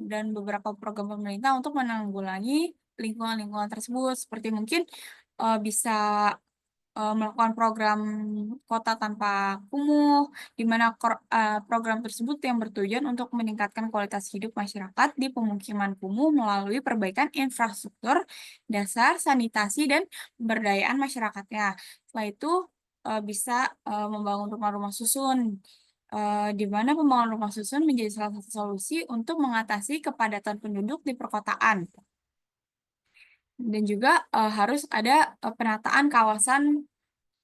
dan beberapa program pemerintah untuk menanggulangi lingkungan-lingkungan tersebut. Seperti mungkin bisa melakukan program kota tanpa kumuh, di mana program tersebut yang bertujuan untuk meningkatkan kualitas hidup masyarakat di pemukiman kumuh melalui perbaikan infrastruktur dasar, sanitasi, dan pemberdayaan masyarakatnya. Setelah itu bisa membangun rumah-rumah susun, di mana pembangunan rumah susun menjadi salah satu solusi untuk mengatasi kepadatan penduduk di perkotaan. Dan juga harus ada penataan kawasan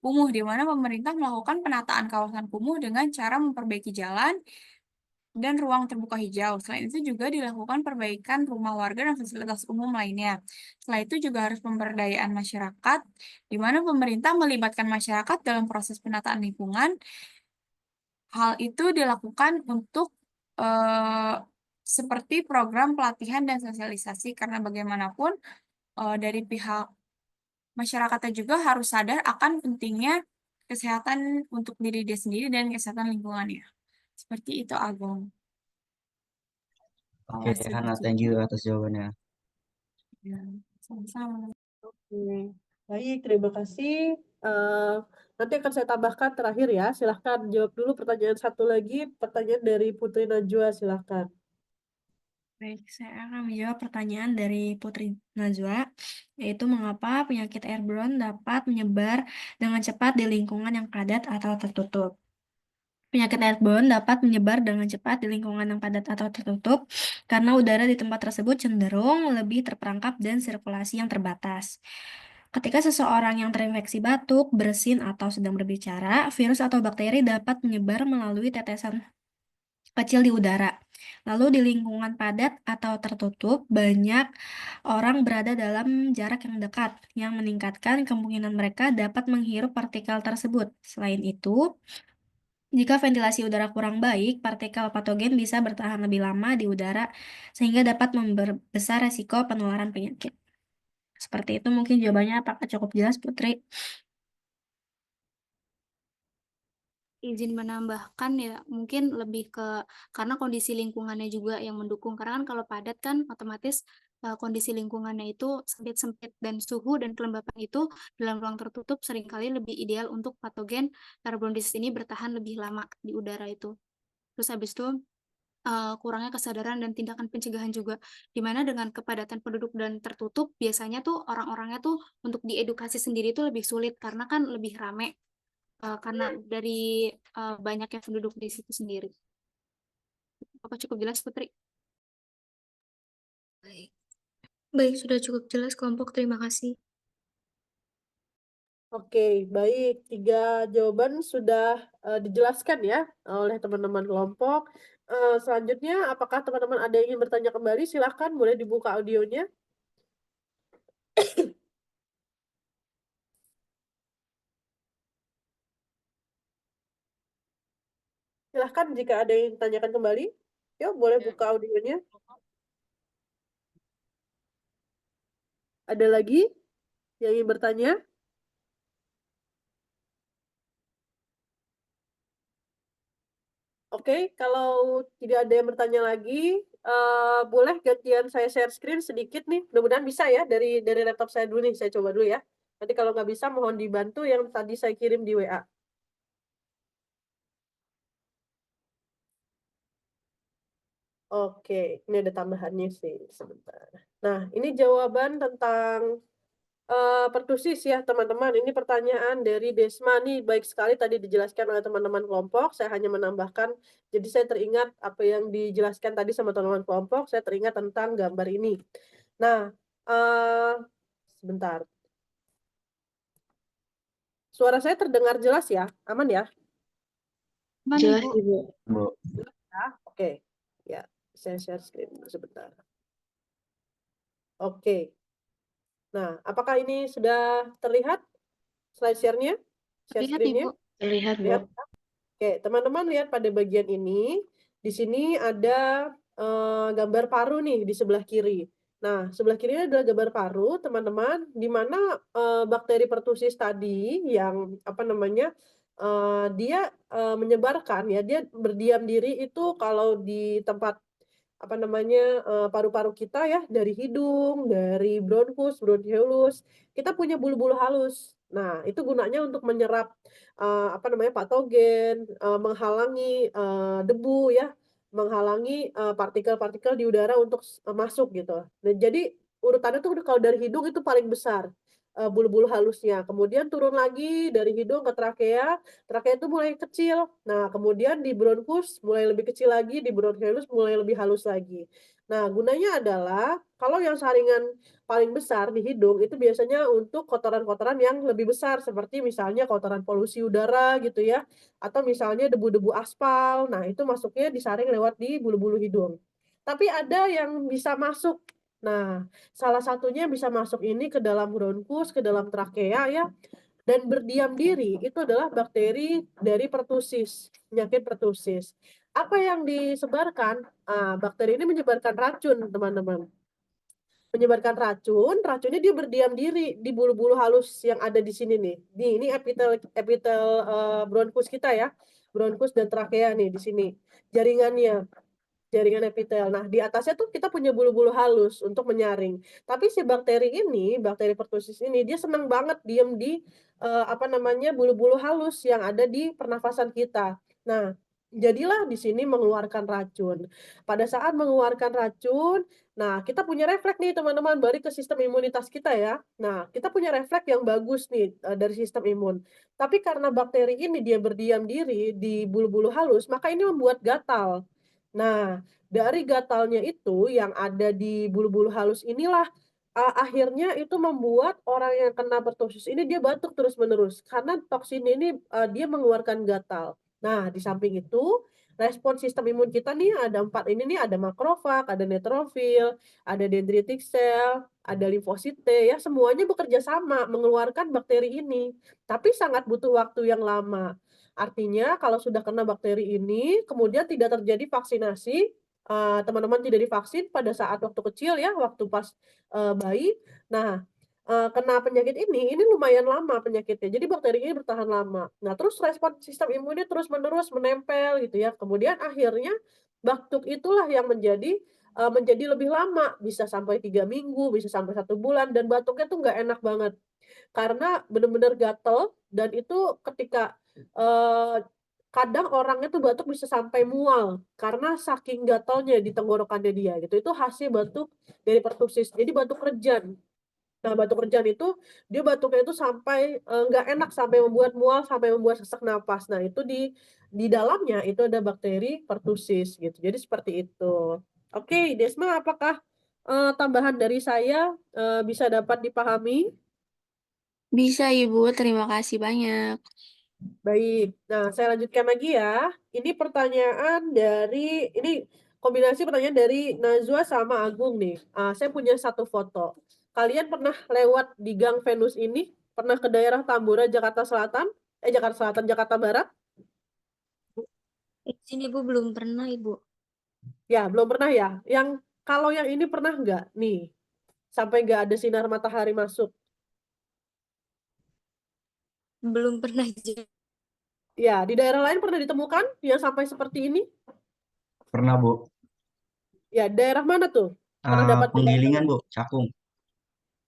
kumuh, di mana pemerintah melakukan penataan kawasan kumuh dengan cara memperbaiki jalan, dan ruang terbuka hijau. Selain itu juga dilakukan perbaikan rumah warga dan fasilitas umum lainnya. Setelah itu juga harus pemberdayaan masyarakat, di mana pemerintah melibatkan masyarakat dalam proses penataan lingkungan. Hal itu dilakukan untuk seperti program pelatihan dan sosialisasi, karena bagaimanapun dari pihak masyarakatnya juga harus sadar akan pentingnya kesehatan untuk diri dia sendiri dan kesehatan lingkungannya. Seperti itu, Agung. Oke, Makasih, Hana, Cici. thank you atas jawabannya. Ya, sama-sama. Oke, baik, terima kasih. Nanti akan saya tambahkan terakhir ya. Silahkan jawab dulu pertanyaan satu lagi. Pertanyaan dari Putri Najwa, silahkan. Baik, saya akan menjawab pertanyaan dari Putri Najwa, yaitu mengapa penyakit airborne dapat menyebar dengan cepat di lingkungan yang padat atau tertutup. Penyakit airborne dapat menyebar dengan cepat di lingkungan yang padat atau tertutup karena udara di tempat tersebut cenderung lebih terperangkap dan sirkulasi yang terbatas. Ketika seseorang yang terinfeksi batuk, bersin, atau sedang berbicara, virus atau bakteri dapat menyebar melalui tetesan kecil di udara. Lalu di lingkungan padat atau tertutup, banyak orang berada dalam jarak yang dekat, yang meningkatkan kemungkinan mereka dapat menghirup partikel tersebut. Selain itu, jika ventilasi udara kurang baik, partikel patogen bisa bertahan lebih lama di udara, sehingga dapat memperbesar resiko penularan penyakit. Seperti itu mungkin jawabannya, apakah cukup jelas, Putri? Izin menambahkan ya, mungkin lebih ke karena kondisi lingkungannya juga yang mendukung. Karena kan kalau padat kan otomatis kondisi lingkungannya itu sempit-sempit, dan suhu dan kelembapan itu dalam ruang tertutup seringkali lebih ideal untuk patogen airborne disease ini bertahan lebih lama di udara itu. Terus habis itu kurangnya kesadaran dan tindakan pencegahan juga, dimana dengan kepadatan penduduk dan tertutup biasanya tuh orang-orangnya tuh untuk diedukasi sendiri tuh lebih sulit karena kan lebih rame karena dari banyaknya penduduk di situ sendiri. Apa cukup jelas, Putri? Baik. Baik, sudah cukup jelas kelompok. Terima kasih. Oke, baik. 3 jawaban sudah dijelaskan ya oleh teman-teman kelompok. Selanjutnya, apakah teman-teman ada yang ingin bertanya kembali? Silahkan, boleh dibuka audionya. Silahkan jika ada yang tanyakan kembali. Yuk, boleh buka audionya. Ada lagi yang ingin bertanya? Oke, kalau tidak ada yang bertanya lagi, boleh gantian saya share screen sedikit nih. Mudah-mudahan bisa ya, dari laptop saya dulu nih, saya coba dulu ya. Nanti kalau nggak bisa, mohon dibantu yang tadi saya kirim di WA. Oke, ini ada tambahannya sih, sebentar. Nah, ini jawaban tentang pertusis ya, teman-teman. Ini pertanyaan dari Desma nih, baik sekali tadi dijelaskan oleh teman-teman kelompok. Saya hanya menambahkan, jadi saya teringat apa yang dijelaskan tadi sama teman-teman kelompok, saya teringat tentang gambar ini. Nah, sebentar. Suara saya terdengar jelas ya? Aman ya? Jelas, Ibu. Bu. Ya, oke. Ya, saya share screen dulu sebentar. Oke. Nah, apakah ini sudah terlihat slide share-nya? Share Terlihat, screen-nya? Ibu. Terlihat, Bu. Lihat. Oke, teman-teman lihat pada bagian ini. Di sini ada gambar paru nih di sebelah kiri. Nah, sebelah kiri adalah gambar paru, teman-teman, di mana bakteri pertusis tadi yang apa namanya dia menyebarkan ya, dia berdiam diri itu kalau di tempat apa namanya paru-paru kita ya, dari hidung, dari bronkus, bronchiolus, kita punya bulu-bulu halus. Nah, itu gunanya untuk menyerap apa namanya patogen, menghalangi debu ya, menghalangi partikel-partikel di udara untuk masuk gitu. Nah, jadi urutannya tuh kalau dari hidung itu paling besar. bulu-bulu halusnya. Kemudian turun lagi dari hidung ke trakea itu mulai kecil. Nah, kemudian di bronkus mulai lebih kecil lagi, di bronkiolus mulai lebih halus lagi. Nah, gunanya adalah kalau yang saringan paling besar di hidung itu biasanya untuk kotoran-kotoran yang lebih besar seperti misalnya kotoran polusi udara gitu ya, atau misalnya debu-debu aspal. Nah, itu masuknya disaring lewat di bulu-bulu hidung. Tapi ada yang bisa masuk. Nah, salah satunya bisa masuk ini ke dalam bronkus, ke dalam trakea ya, dan berdiam diri itu adalah bakteri dari pertusis, penyakit pertusis. Apa yang disebarkan? Bakteri ini menyebarkan racun, teman-teman. Menyebarkan racun, racunnya dia berdiam diri di bulu-bulu halus yang ada di sini nih. Ini epitel bronkus kita ya. Bronkus dan trakea nih di sini. Jaringannya. Jaringan epitel. Nah, di atasnya tuh kita punya bulu-bulu halus untuk menyaring. Tapi si bakteri ini, bakteri pertusis ini, dia senang banget diem di bulu-bulu halus yang ada di pernafasan kita. Nah, jadilah di sini mengeluarkan racun. Pada saat mengeluarkan racun, nah kita punya refleks nih teman-teman, balik ke sistem imunitas kita ya. Nah, kita punya refleks yang bagus nih dari sistem imun. Tapi karena bakteri ini dia berdiam diri di bulu-bulu halus, maka ini membuat gatal. Nah, dari gatalnya itu yang ada di bulu-bulu halus inilah, akhirnya itu membuat orang yang kena pertussis ini dia batuk terus-menerus karena toksin ini, dia mengeluarkan gatal. Nah, di samping itu, respon sistem imun kita nih ada 4 ini nih, ada makrofag, ada neutrofil, ada dendritic cell, ada limfosit T ya, semuanya bekerja sama mengeluarkan bakteri ini, tapi sangat butuh waktu yang lama. Artinya kalau sudah kena bakteri ini, kemudian tidak terjadi vaksinasi, teman-teman tidak divaksin pada saat waktu kecil ya, waktu pas, bayi. Nah, kena penyakit ini lumayan lama penyakitnya, jadi bakteri ini bertahan lama. Nah, terus respon sistem imunnya terus-menerus menempel gitu ya, kemudian akhirnya batuk itulah yang menjadi lebih lama, bisa sampai 3 minggu, bisa sampai 1 bulan, dan batuknya tuh nggak enak banget. Karena bener-bener gatel dan itu ketika, kadang orangnya tuh batuk bisa sampai mual karena saking gatalnya di tenggorokannya dia gitu, itu hasil batuk dari pertusis, jadi batuk rejan. Nah, batuk rejan itu dia batuknya itu sampai, nggak enak, sampai membuat mual, sampai membuat sesak napas. Nah, itu di dalamnya itu ada bakteri pertusis gitu, jadi seperti itu. Oke, Desma apakah, tambahan dari saya, bisa dapat dipahami? Bisa, Ibu. Terima kasih banyak. Baik, nah saya lanjutkan lagi ya. Ini pertanyaan ini kombinasi pertanyaan dari Najwa sama Agung nih. Saya punya satu foto. Kalian pernah lewat di Gang Venus ini? Pernah ke daerah Tambora, Jakarta Selatan? Jakarta Selatan, Jakarta Barat? Sini Ibu belum pernah, Ibu. Ya, belum pernah ya? Kalau yang ini pernah nggak? Nih, sampai nggak ada sinar matahari masuk. Belum pernah juga. Ya, di daerah lain pernah ditemukan yang sampai seperti ini? Pernah, Bu. Ya, daerah mana tuh? Pernah dapat di daerah Penggilingan, mana? Bu. Cakung.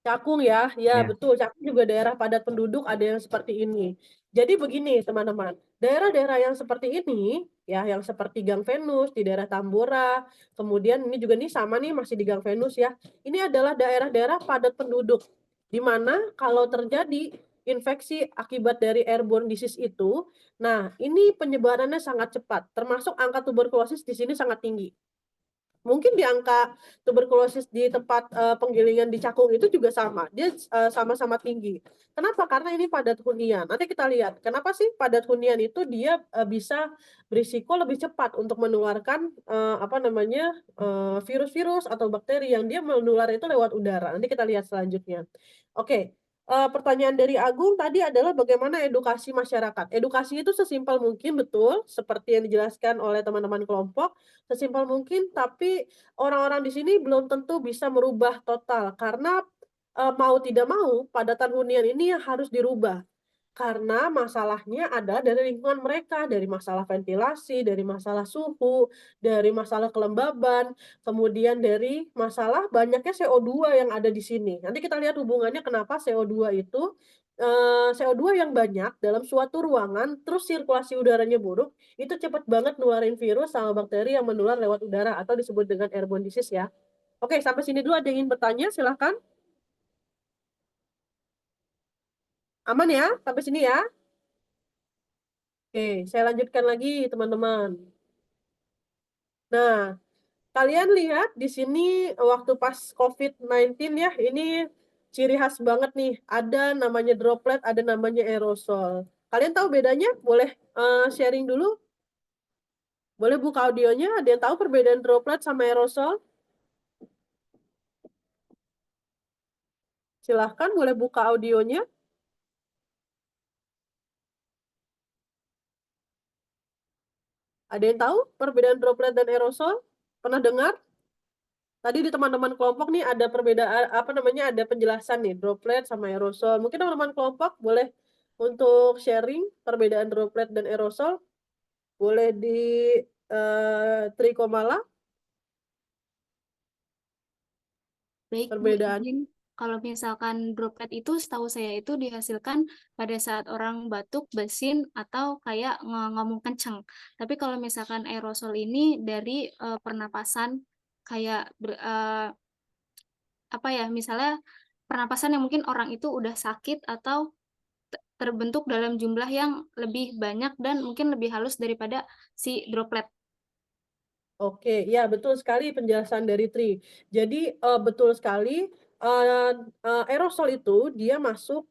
Cakung ya, ya Ya. betul. Cakung juga daerah padat penduduk ada yang seperti ini. Jadi begini teman-teman, daerah-daerah yang seperti ini, ya yang seperti Gang Venus di daerah Tambora, kemudian ini juga nih sama nih masih di Gang Venus ya. Ini adalah daerah-daerah padat penduduk, di mana kalau terjadi infeksi akibat dari airborne disease itu, nah ini penyebarannya sangat cepat, termasuk angka tuberkulosis di sini sangat tinggi. Mungkin di angka tuberkulosis di tempat, penggilingan di Cakung itu juga sama, dia, sama-sama tinggi. Kenapa? Karena ini padat hunian. Nanti kita lihat, kenapa sih padat hunian itu dia, bisa berisiko lebih cepat untuk menularkan, virus-virus atau bakteri yang dia menular itu lewat udara. Nanti kita lihat selanjutnya. Oke, pertanyaan dari Agung tadi adalah bagaimana edukasi masyarakat. Edukasi itu sesimpel mungkin, betul, seperti yang dijelaskan oleh teman-teman kelompok, sesimpel mungkin, tapi orang-orang di sini belum tentu bisa merubah total karena, mau tidak mau padatan hunian ini harus dirubah. Karena masalahnya ada dari lingkungan mereka, dari masalah ventilasi, dari masalah suhu, dari masalah kelembaban, kemudian dari masalah banyaknya CO2 yang ada di sini. Nanti kita lihat hubungannya kenapa CO2 itu, CO2 yang banyak dalam suatu ruangan, terus sirkulasi udaranya buruk, itu cepat banget nularin virus sama bakteri yang menular lewat udara atau disebut dengan airborne disease ya. Oke, sampai sini dulu ada yang ingin bertanya, silahkan. Aman ya? Sampai sini ya? Oke, saya lanjutkan lagi teman-teman. Nah, kalian lihat di sini waktu pas COVID-19 ya, ini ciri khas banget nih. Ada namanya droplet, ada namanya aerosol. Kalian tahu bedanya? Boleh sharing dulu? Boleh buka audionya? Ada yang tahu perbedaan droplet sama aerosol? Silahkan, boleh buka audionya. Ada yang tahu perbedaan droplet dan aerosol? Pernah dengar? Tadi di teman-teman kelompok nih ada perbedaan, ada penjelasan nih, droplet sama aerosol. Mungkin teman-teman kelompok boleh untuk sharing perbedaan droplet dan aerosol. Boleh di Trikomala Baik, Bu, perbedaan. izin. Kalau misalkan droplet itu setahu saya itu dihasilkan pada saat orang batuk, bersin, atau kayak ngomong kenceng. Tapi kalau misalkan aerosol ini dari pernapasan kayak misalnya pernapasan yang mungkin orang itu udah sakit atau terbentuk dalam jumlah yang lebih banyak dan mungkin lebih halus daripada si droplet. Oke, ya betul sekali penjelasan dari Tri. Jadi betul sekali aerosol itu dia masuk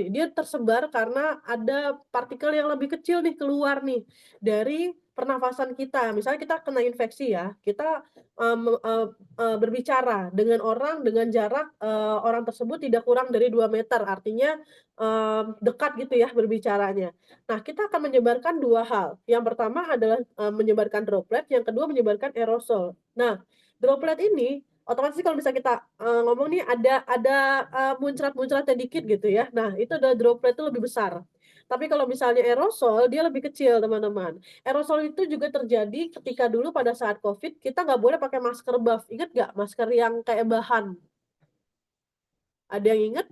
dia tersebar karena ada partikel yang lebih kecil nih keluar nih dari pernafasan kita. Misalnya kita kena infeksi ya, kita berbicara dengan orang dengan jarak orang tersebut tidak kurang dari 2 meter, artinya dekat gitu ya berbicaranya. Nah, kita akan menyebarkan 2 hal. Yang pertama adalah menyebarkan droplet, yang kedua menyebarkan aerosol. Nah, droplet ini otomatis kalau misalnya kita ngomong nih ada muncrat-muncratnya dikit gitu ya. Nah, itu adalah droplet itu lebih besar. Tapi kalau misalnya aerosol dia lebih kecil, teman-teman. Aerosol itu juga terjadi ketika dulu pada saat Covid kita nggak boleh pakai masker buff. Ingat nggak masker yang kayak bahan? Ada yang ingat?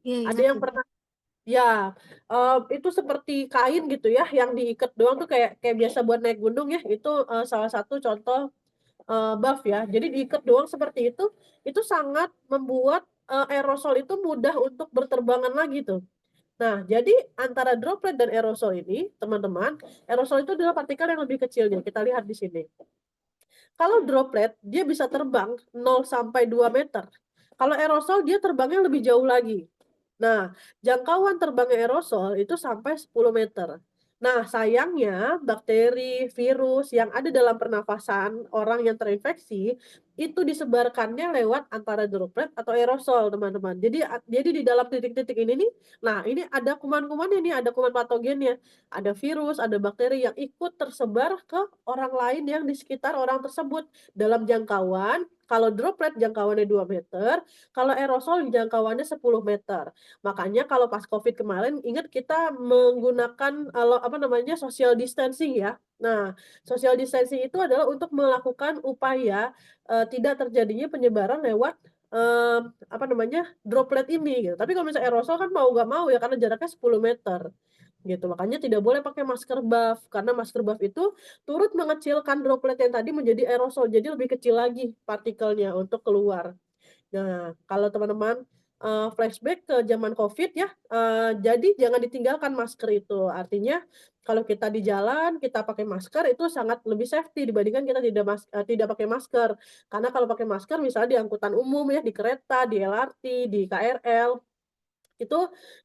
Iya, Ada ingat, yang Bu. pernah? Ya, itu seperti kain gitu ya, yang diikat doang tuh kayak kayak biasa buat naik gunung ya, itu salah satu contoh buff ya. Jadi diikat doang seperti itu sangat membuat aerosol itu mudah untuk berterbangan lagi tuh. Nah, jadi antara droplet dan aerosol ini, teman-teman, aerosol itu adalah partikel yang lebih kecilnya. Kita lihat di sini. Kalau droplet dia bisa terbang 0 sampai 2 meter. Kalau aerosol dia terbangnya lebih jauh lagi. Nah, jangkauan terbangnya aerosol itu sampai 10 meter. Nah, sayangnya bakteri, virus yang ada dalam pernafasan orang yang terinfeksi itu disebarkannya lewat antara droplet atau aerosol, teman-teman. Jadi di dalam titik-titik ini nih, nah ini ada kuman-kumannya nih, ada kuman patogennya, ada virus, ada bakteri yang ikut tersebar ke orang lain yang di sekitar orang tersebut dalam jangkauan. Kalau droplet jangkauannya 2 meter, kalau aerosol jangkauannya 10 meter. Makanya kalau pas Covid kemarin ingat kita menggunakan social distancing ya. Nah, social distancing itu adalah untuk melakukan upaya tidak terjadinya penyebaran lewat droplet ini gitu. Tapi kalau misalnya aerosol kan mau nggak mau ya karena jaraknya 10 meter gitu. Makanya tidak boleh pakai masker buff karena masker buff itu turut mengecilkan droplet yang tadi menjadi aerosol. Jadi lebih kecil lagi partikelnya untuk keluar. Nah, kalau teman-teman flashback ke zaman Covid ya, jadi jangan ditinggalkan masker itu. Artinya kalau kita di jalan, kita pakai masker itu sangat lebih safety dibandingkan kita tidak pakai masker. Karena kalau pakai masker misalnya di angkutan umum ya, di kereta, di LRT, di KRL, itu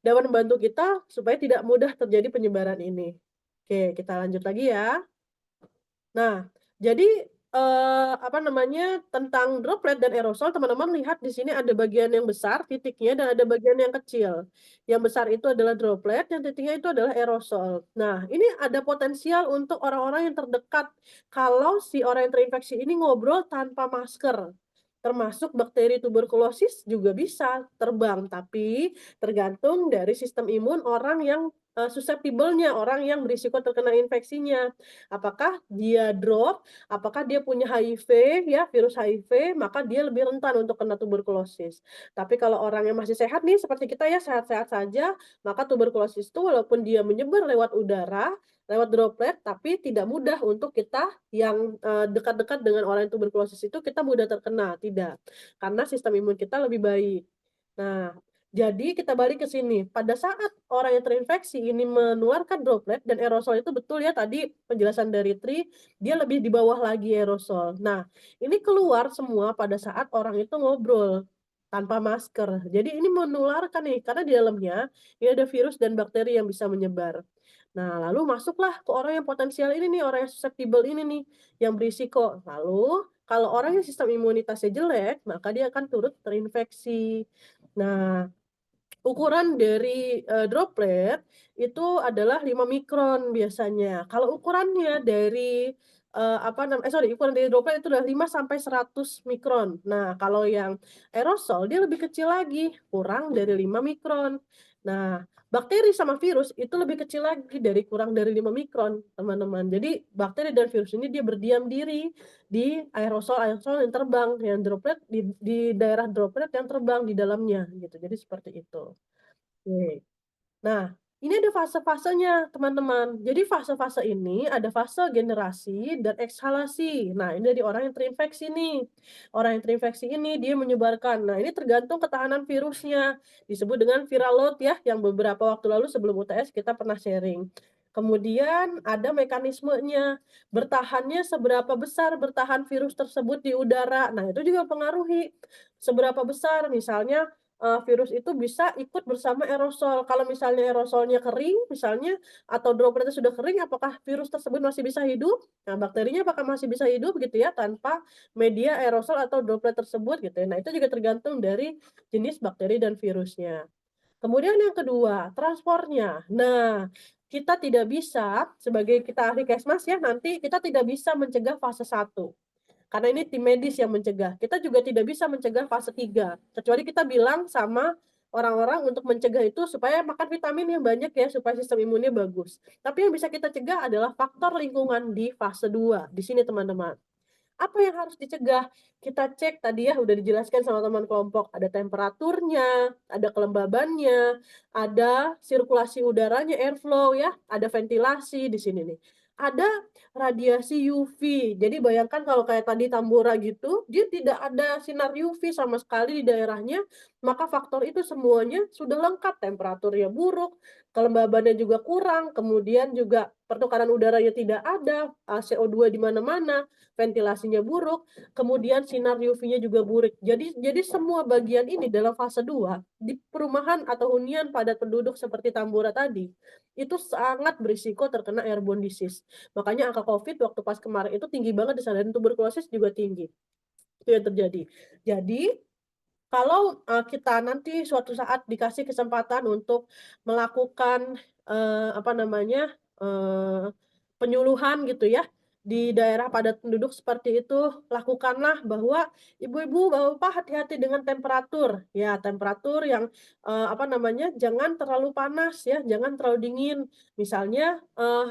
dapat membantu kita supaya tidak mudah terjadi penyebaran ini. Oke, kita lanjut lagi ya. Nah, jadi tentang droplet dan aerosol, teman-teman lihat di sini ada bagian yang besar titiknya dan ada bagian yang kecil. Yang besar itu adalah droplet, yang titiknya itu adalah aerosol. Nah, ini ada potensial untuk orang-orang yang terdekat kalau si orang yang terinfeksi ini ngobrol tanpa masker. Termasuk bakteri tuberkulosis juga bisa terbang, tapi tergantung dari sistem imun orang yang susceptible-nya, orang yang berisiko terkena infeksinya. Apakah dia drop, apakah dia punya HIV ya, virus HIV, maka dia lebih rentan untuk kena tuberkulosis. Tapi kalau orang yang masih sehat nih seperti kita ya, sehat-sehat saja, maka tuberkulosis itu walaupun dia menyebar lewat udara, lewat droplet, tapi tidak mudah untuk kita yang dekat-dekat dengan orang yang tuberkulosis itu kita mudah terkena, tidak. Karena sistem imun kita lebih baik. Nah, jadi kita balik ke sini. Pada saat orang yang terinfeksi ini menularkan droplet dan aerosol itu betul ya tadi penjelasan dari Tri, dia lebih di bawah lagi aerosol. Nah, ini keluar semua pada saat orang itu ngobrol tanpa masker. Jadi ini menularkan nih karena di dalamnya ini ada virus dan bakteri yang bisa menyebar. Nah, lalu masuklah ke orang yang potensial ini nih, orang yang susceptible ini nih, yang berisiko. Lalu kalau orang yang sistem imunitasnya jelek, maka dia akan turut terinfeksi. Nah, ukuran dari, droplet itu adalah 5 mikron biasanya. Kalau ukurannya dari, ukuran dari droplet itu adalah 5 sampai 100 mikron. Nah, kalau yang aerosol dia lebih kecil lagi, kurang dari 5 mikron. Nah, bakteri sama virus itu lebih kecil lagi dari kurang dari 5 mikron, teman-teman. Jadi bakteri dan virus ini dia berdiam diri di aerosol-aerosol yang terbang, yang droplet di daerah droplet yang terbang di dalamnya gitu. Jadi seperti itu. Oke. Nah, ini ada fase-fasenya, teman-teman. Jadi fase-fase ini ada fase generasi dan ekshalasi. Nah, ini dari orang yang terinfeksi nih. Orang yang terinfeksi ini dia menyebarkan. Nah, ini tergantung ketahanan virusnya. Disebut dengan viral load ya, yang beberapa waktu lalu sebelum UTS kita pernah sharing. Kemudian ada mekanismenya. Bertahannya seberapa besar bertahan virus tersebut di udara. Nah, itu juga mempengaruhi seberapa besar misalnya virus itu bisa ikut bersama aerosol. Kalau misalnya aerosolnya kering misalnya atau dropletnya sudah kering, apakah virus tersebut masih bisa hidup? Nah, bakterinya apakah masih bisa hidup gitu ya tanpa media aerosol atau droplet tersebut gitu ya. Nah, itu juga tergantung dari jenis bakteri dan virusnya. Kemudian yang kedua, transportnya. Nah, kita tidak bisa sebagai kita ahli Kesmas ya, nanti kita tidak bisa mencegah fase 1. Karena ini tim medis yang mencegah. Kita juga tidak bisa mencegah fase 3, kecuali kita bilang sama orang-orang untuk mencegah itu supaya makan vitamin yang banyak ya, supaya sistem imunnya bagus. Tapi yang bisa kita cegah adalah faktor lingkungan di fase 2, di sini teman-teman. Apa yang harus dicegah? Kita cek tadi ya udah dijelaskan sama teman kelompok, ada temperaturnya, ada kelembabannya, ada sirkulasi udaranya, airflow ya, ada ventilasi di sini nih. Ada radiasi UV. Jadi bayangkan kalau kayak tadi Tambora gitu, dia tidak ada sinar UV sama sekali di daerahnya, maka faktor itu semuanya sudah lengkap, temperaturnya buruk, kelembabannya juga kurang, kemudian juga pertukaran udaranya tidak ada, CO2 di mana-mana, ventilasinya buruk, kemudian sinar UV-nya juga buruk. Jadi semua bagian ini dalam fase 2 di perumahan atau hunian padat penduduk seperti Tambora tadi, itu sangat berisiko terkena airborne disease. Makanya angka Covid waktu pas kemarin itu tinggi banget di sana dan tuberkulosis juga tinggi. Itu yang terjadi. Jadi kalau, kita nanti suatu saat dikasih kesempatan untuk melakukan, penyuluhan gitu ya, di daerah padat penduduk seperti itu, lakukanlah bahwa ibu-ibu, bapak-bapak hati-hati dengan temperatur. Ya, temperatur yang, jangan terlalu panas ya, jangan terlalu dingin. Misalnya,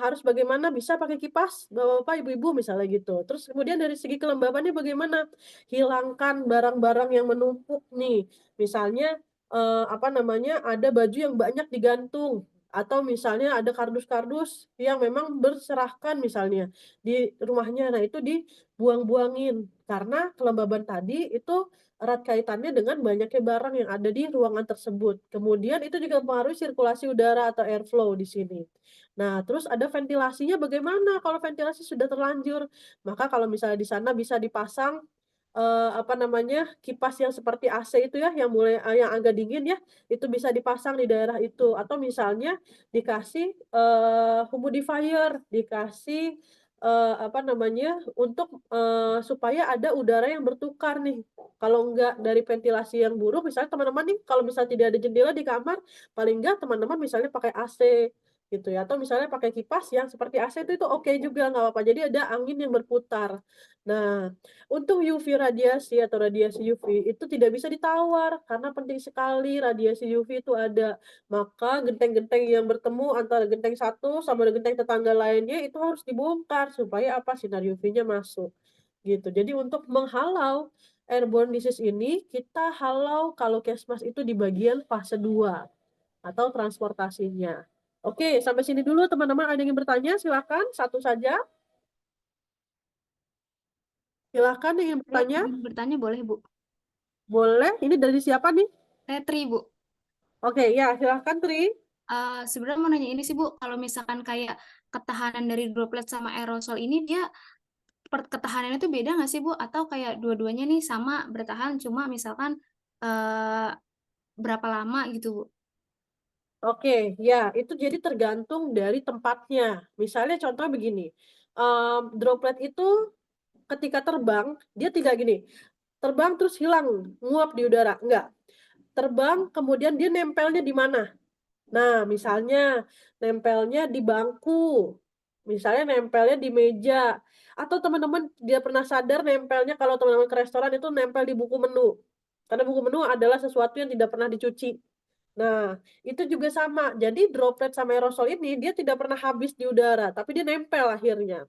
harus bagaimana, bisa pakai kipas, bapak-bapak, ibu-ibu misalnya gitu. Terus kemudian dari segi kelembabannya bagaimana? Hilangkan barang-barang yang menumpuk nih. Misalnya, ada baju yang banyak digantung atau misalnya ada kardus-kardus yang memang berserakan misalnya di rumahnya. Nah, itu dibuang-buangin karena kelembaban tadi itu erat kaitannya dengan banyaknya barang yang ada di ruangan tersebut. Kemudian itu juga mempengaruhi sirkulasi udara atau airflow di sini. Nah, terus ada ventilasinya bagaimana kalau ventilasi sudah terlanjur? Maka kalau misalnya di sana bisa dipasang kipas yang seperti AC itu ya, yang agak dingin ya, itu bisa dipasang di daerah itu. Atau misalnya dikasih, humidifier, dikasih, supaya ada udara yang bertukar nih. Kalau enggak dari ventilasi yang buruk, misalnya teman-teman nih, kalau misalnya tidak ada jendela di kamar, paling enggak teman-teman misalnya pakai AC gitu ya, atau misalnya pakai kipas yang seperti AC itu oke juga, nggak apa-apa. Jadi ada angin yang berputar. Nah, untuk UV radiasi atau radiasi UV itu tidak bisa ditawar karena penting sekali radiasi UV itu ada. Maka genteng-genteng yang bertemu antara genteng satu sama genteng tetangga lainnya itu harus dibongkar supaya sinar UV-nya masuk gitu. Jadi untuk menghalau airborne disease ini kita halau kalau Kesmas itu di bagian fase 2 atau transportasinya. Oke, sampai sini dulu teman-teman. Ada yang ingin bertanya? Silakan, satu saja. Silakan yang ingin bertanya. Bertanya boleh, Bu. Boleh. Ini dari siapa nih? Tri, Bu. Oke, ya silahkan Tri. Sebenarnya mau nanya ini sih, Bu, kalau misalkan kayak ketahanan dari droplet sama aerosol ini dia ketahanannya tuh beda nggak sih, Bu? Atau kayak dua-duanya nih sama bertahan, cuma misalkan berapa lama gitu, Bu? Oke, ya itu jadi tergantung dari tempatnya. Misalnya contoh begini, droplet itu ketika terbang, dia tidak gini, terbang terus hilang, nguap di udara, enggak. Terbang kemudian dia nempelnya di mana? Nah, misalnya nempelnya di bangku, misalnya nempelnya di meja, atau teman-teman dia pernah sadar nempelnya kalau teman-teman ke restoran itu nempel di buku menu. Karena buku menu adalah sesuatu yang tidak pernah dicuci. Nah, itu juga sama. Jadi droplet sama aerosol ini dia tidak pernah habis di udara, tapi dia nempel akhirnya.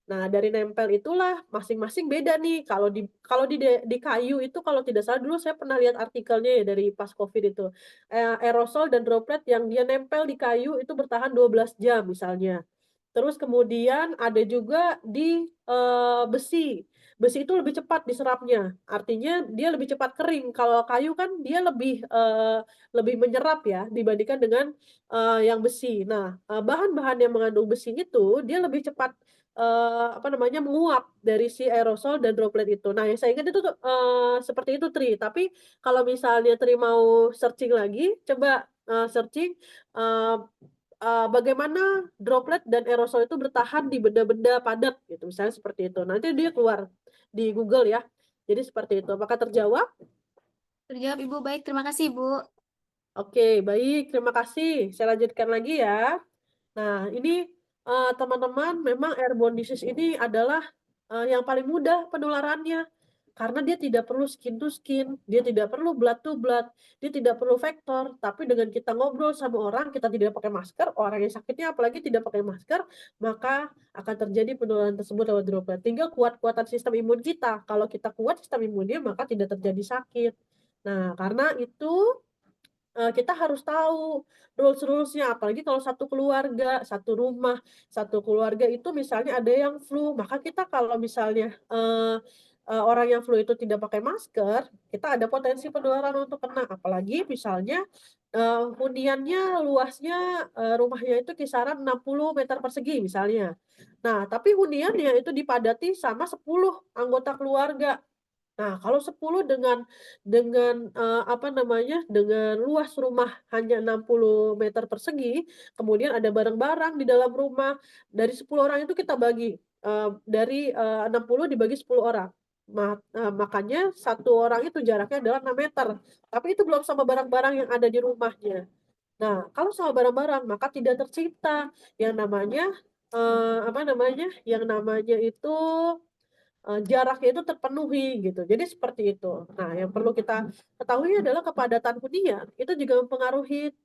Nah, dari nempel itulah masing-masing beda nih. Kalau di kayu itu kalau tidak salah dulu saya pernah lihat artikelnya ya dari pas Covid itu. Aerosol dan droplet yang dia nempel di kayu itu bertahan 12 jam misalnya. Terus kemudian ada juga di, besi. Besi itu lebih cepat diserapnya, artinya dia lebih cepat kering. Kalau kayu kan dia lebih menyerap ya dibandingkan dengan, yang besi. Nah, bahan-bahan yang mengandung besi itu dia lebih cepat, menguap dari si aerosol dan droplet itu. Nah, yang saya ingat itu tuh, seperti itu Tri, tapi kalau misalnya Tri mau searching lagi, coba, searching, eee bagaimana droplet dan aerosol itu bertahan di benda-benda padat gitu, misalnya seperti itu. Nanti dia keluar di Google ya. Jadi seperti itu. Apakah terjawab? Terjawab, Ibu. Baik, terima kasih, Bu. Oke, baik. Terima kasih. Saya lanjutkan lagi ya. Nah, ini, teman-teman memang airborne disease ini adalah, yang paling mudah penularannya. Karena dia tidak perlu skin to skin, dia tidak perlu blood to blood, dia tidak perlu vektor, tapi dengan kita ngobrol sama orang, kita tidak pakai masker, orang yang sakitnya apalagi tidak pakai masker, maka akan terjadi penularan tersebut lewat droplet. Tinggal kuat-kuatan sistem imun kita. Kalau kita kuat sistem imunnya, maka tidak terjadi sakit. Nah, karena itu kita harus tahu rules-rules-nya, apalagi kalau satu keluarga, satu rumah, satu keluarga itu misalnya ada yang flu, maka kita kalau misalnya, orang yang flu itu tidak pakai masker, kita ada potensi penularan untuk kena. Apalagi misalnya, huniannya luasnya, rumahnya itu kisaran 60 meter persegi misalnya. Nah, tapi huniannya itu dipadati sama 10 anggota keluarga. Nah, kalau 10 dengan luas rumah hanya 60 meter persegi, kemudian ada barang-barang di dalam rumah, dari 10 orang itu kita bagi, 60 dibagi 10 orang. Makanya satu orang itu jaraknya adalah 6 meter, tapi itu belum sama barang-barang yang ada di rumahnya. Nah, kalau sama barang-barang maka tidak tercipta yang namanya, itu jaraknya itu terpenuhi gitu. Jadi seperti itu. Nah, yang perlu kita ketahui adalah kepadatan hunian itu juga mempengaruhi,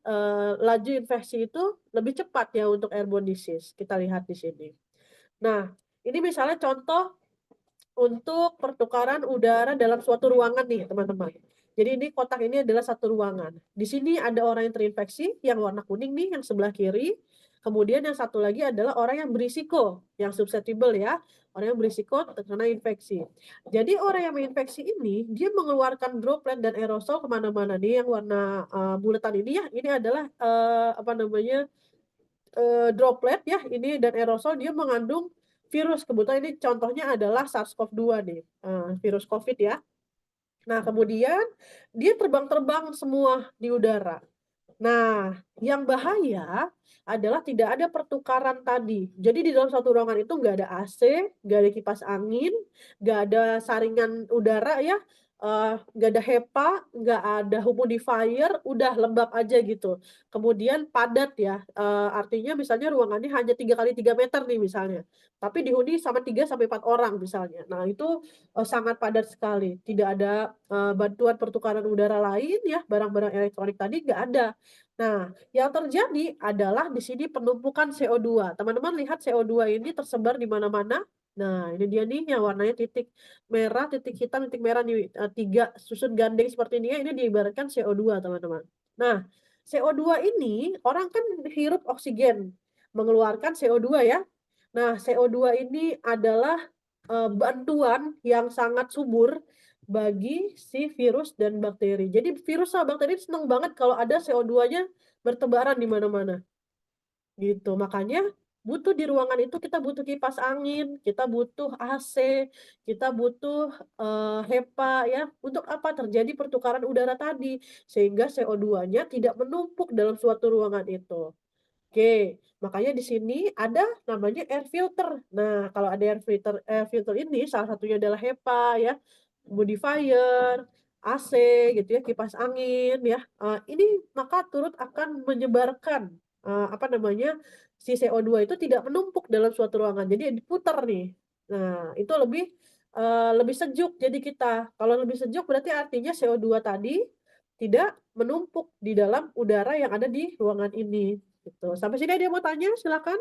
laju infeksi itu lebih cepat ya untuk airborne disease, kita lihat di sini. Nah, ini misalnya contoh untuk pertukaran udara dalam suatu ruangan nih, teman-teman. Jadi ini kotak ini adalah satu ruangan. Di sini ada orang yang terinfeksi, yang warna kuning nih, yang sebelah kiri. Kemudian yang satu lagi adalah orang yang berisiko, yang susceptible ya, orang yang berisiko terkena infeksi. Jadi orang yang menginfeksi ini, dia mengeluarkan droplet dan aerosol kemana-mana nih, yang warna bulatan ini ya, ini adalah droplet ya, ini dan aerosol dia mengandung virus. Kebetulan ini contohnya adalah SARS-CoV-2 nih, virus COVID ya. Nah, kemudian dia terbang-terbang semua di udara. Nah, yang bahaya adalah tidak ada pertukaran tadi. Jadi di dalam satu ruangan itu nggak ada AC, nggak ada kipas angin, nggak ada saringan udara ya, nggak ada HEPA, nggak ada humidifier, udah lembab aja gitu. Kemudian padat ya, artinya misalnya ruangannya hanya 3 kali 3 meter nih misalnya, tapi dihuni sama 3 sampai 4 orang misalnya. Nah itu, sangat padat sekali, tidak ada, bantuan pertukaran udara lain ya, barang-barang elektronik tadi nggak ada. Nah, yang terjadi adalah di sini penumpukan CO2. Teman-teman lihat CO2 ini tersebar di mana-mana. Nah, ini dia nih yang warnanya titik merah, titik hitam, titik merah nih, 3 susun gandeng seperti ini ya, ini diibaratkan CO2 teman-teman. Nah, CO2 ini orang kan hirup oksigen, mengeluarkan CO2 ya. Nah, CO2 ini adalah, bantuan yang sangat subur bagi si virus dan bakteri. Jadi virus sama bakteri seneng banget kalau ada CO2-nya bertebaran di mana-mana. Gitu, makanya butuh di ruangan itu kita butuh kipas angin, kita butuh AC, kita butuh, HEPA ya, untuk apa? Terjadi pertukaran udara tadi, sehingga CO2-nya tidak menumpuk dalam suatu ruangan itu. Oke, makanya di sini ada namanya air filter. Nah, kalau ada air filter ini salah satunya adalah HEPA ya, humidifier, AC gitu ya, kipas angin ya. Ini maka turut akan menyebarkan, apa namanya, si CO2 itu tidak menumpuk dalam suatu ruangan, jadi diputar nih. Nah, itu lebih sejuk jadi kita. Kalau lebih sejuk berarti artinya CO2 tadi tidak menumpuk di dalam udara yang ada di ruangan ini. Gitu. Sampai sini ada yang mau tanya? Silakan.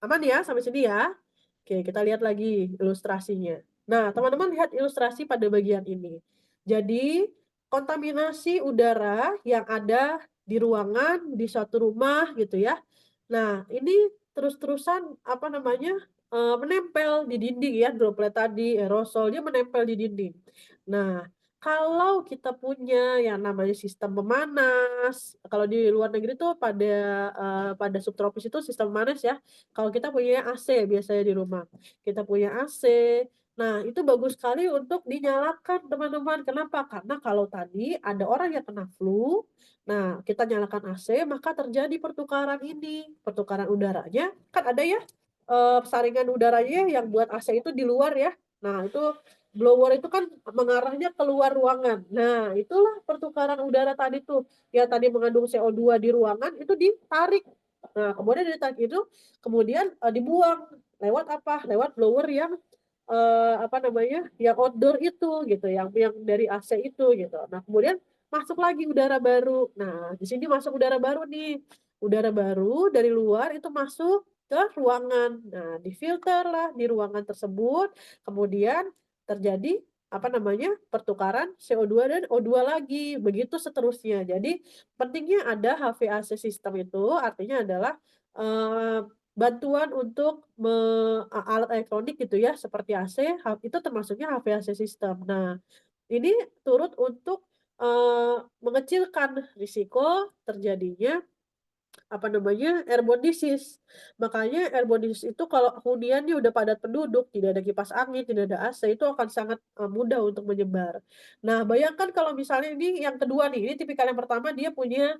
Aman ya sampai sini ya? Oke, kita lihat lagi ilustrasinya. Nah, teman-teman lihat ilustrasi pada bagian ini. Jadi, kontaminasi udara yang ada di ruangan, di suatu rumah gitu ya. Nah, ini terus-terusan apa namanya, menempel di dinding ya, droplet tadi, aerosol, dia menempel di dinding. Nah, kalau kita punya yang namanya sistem pemanas, kalau di luar negeri tuh pada subtropis itu sistem pemanas ya, kalau kita punya AC biasanya di rumah, kita punya AC, nah itu bagus sekali untuk dinyalakan teman-teman. Kenapa? Karena kalau tadi ada orang yang kena flu, nah kita nyalakan AC maka terjadi pertukaran ini, pertukaran udaranya, kan ada ya, saringan udaranya yang buat AC itu di luar ya. Nah itu blower itu kan mengarahnya keluar ruangan. Nah itulah pertukaran udara tadi tuh, yang tadi mengandung CO2 di ruangan itu ditarik. Nah kemudian ditarik itu kemudian, dibuang lewat apa? Lewat blower yang, apa namanya, yang outdoor itu gitu, yang dari AC itu gitu. Nah kemudian masuk lagi udara baru. Nah di sini masuk udara baru nih, udara baru dari luar itu masuk ke ruangan. Nah difilterlah di ruangan tersebut, kemudian terjadi apa namanya, pertukaran CO2 dan O2 lagi, begitu seterusnya. Jadi pentingnya ada HVAC system itu artinya adalah, bantuan untuk alat elektronik gitu ya seperti AC, itu termasuknya HVAC system. Nah, ini turut untuk, mengecilkan risiko terjadinya apa namanya, airborne disease. Makanya airborne disease itu kalau huniannya udah padat penduduk, tidak ada kipas angin, tidak ada AC, itu akan sangat, mudah untuk menyebar. Nah, bayangkan kalau misalnya ini yang kedua nih, ini tipikal yang pertama dia punya,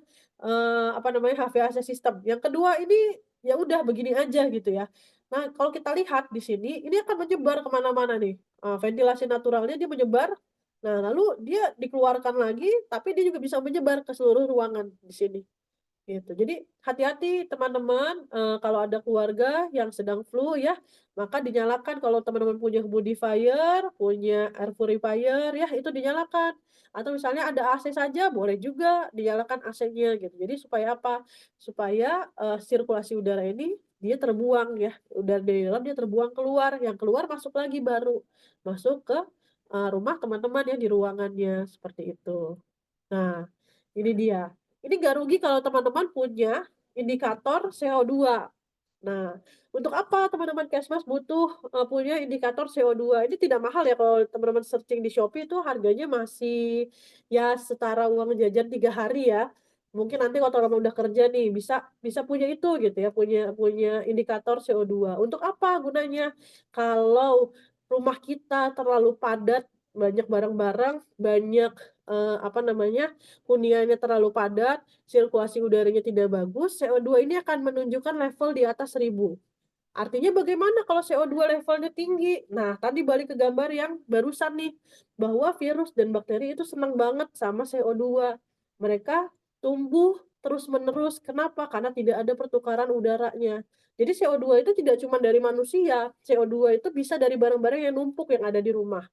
apa namanya, HVAC system. Yang kedua ini, ya udah begini aja gitu ya. Nah, kalau kita lihat di sini, ini akan menyebar kemana mana nih, ventilasi naturalnya dia menyebar, nah lalu dia dikeluarkan lagi, tapi dia juga bisa menyebar ke seluruh ruangan di sini. Gitu. Jadi hati-hati teman-teman, kalau ada keluarga yang sedang flu ya, maka dinyalakan kalau teman-teman punya humidifier, punya air purifier ya, itu dinyalakan. Atau misalnya ada AC saja boleh juga dinyalakan AC-nya gitu. Jadi supaya apa? Supaya, sirkulasi udara ini dia terbuang ya, udara dari dalam dia terbuang keluar, yang keluar masuk lagi baru, masuk ke, rumah teman-teman ya di ruangannya, seperti itu. Nah, ini dia. Ini nggak rugi kalau teman-teman punya indikator CO2. Nah, untuk apa teman-teman Kesmas butuh, punya indikator CO2? Ini tidak mahal ya kalau teman-teman searching di Shopee itu harganya masih ya setara uang jajan 3 hari ya. Mungkin nanti kalau teman-teman udah kerja nih bisa bisa punya itu gitu ya, punya punya indikator CO2. Untuk apa gunanya? Kalau rumah kita terlalu padat, banyak barang-barang, banyak, apa namanya, huniannya terlalu padat, sirkulasi udaranya tidak bagus, CO2 ini akan menunjukkan level di atas 1000. Artinya bagaimana kalau CO2 levelnya tinggi? Nah, tadi balik ke gambar yang barusan nih, bahwa virus dan bakteri itu senang banget sama CO2. Mereka tumbuh terus-menerus. Kenapa? Karena tidak ada pertukaran udaranya. Jadi CO2 itu tidak cuma dari manusia, CO2 itu bisa dari barang-barang yang numpuk yang ada di rumah.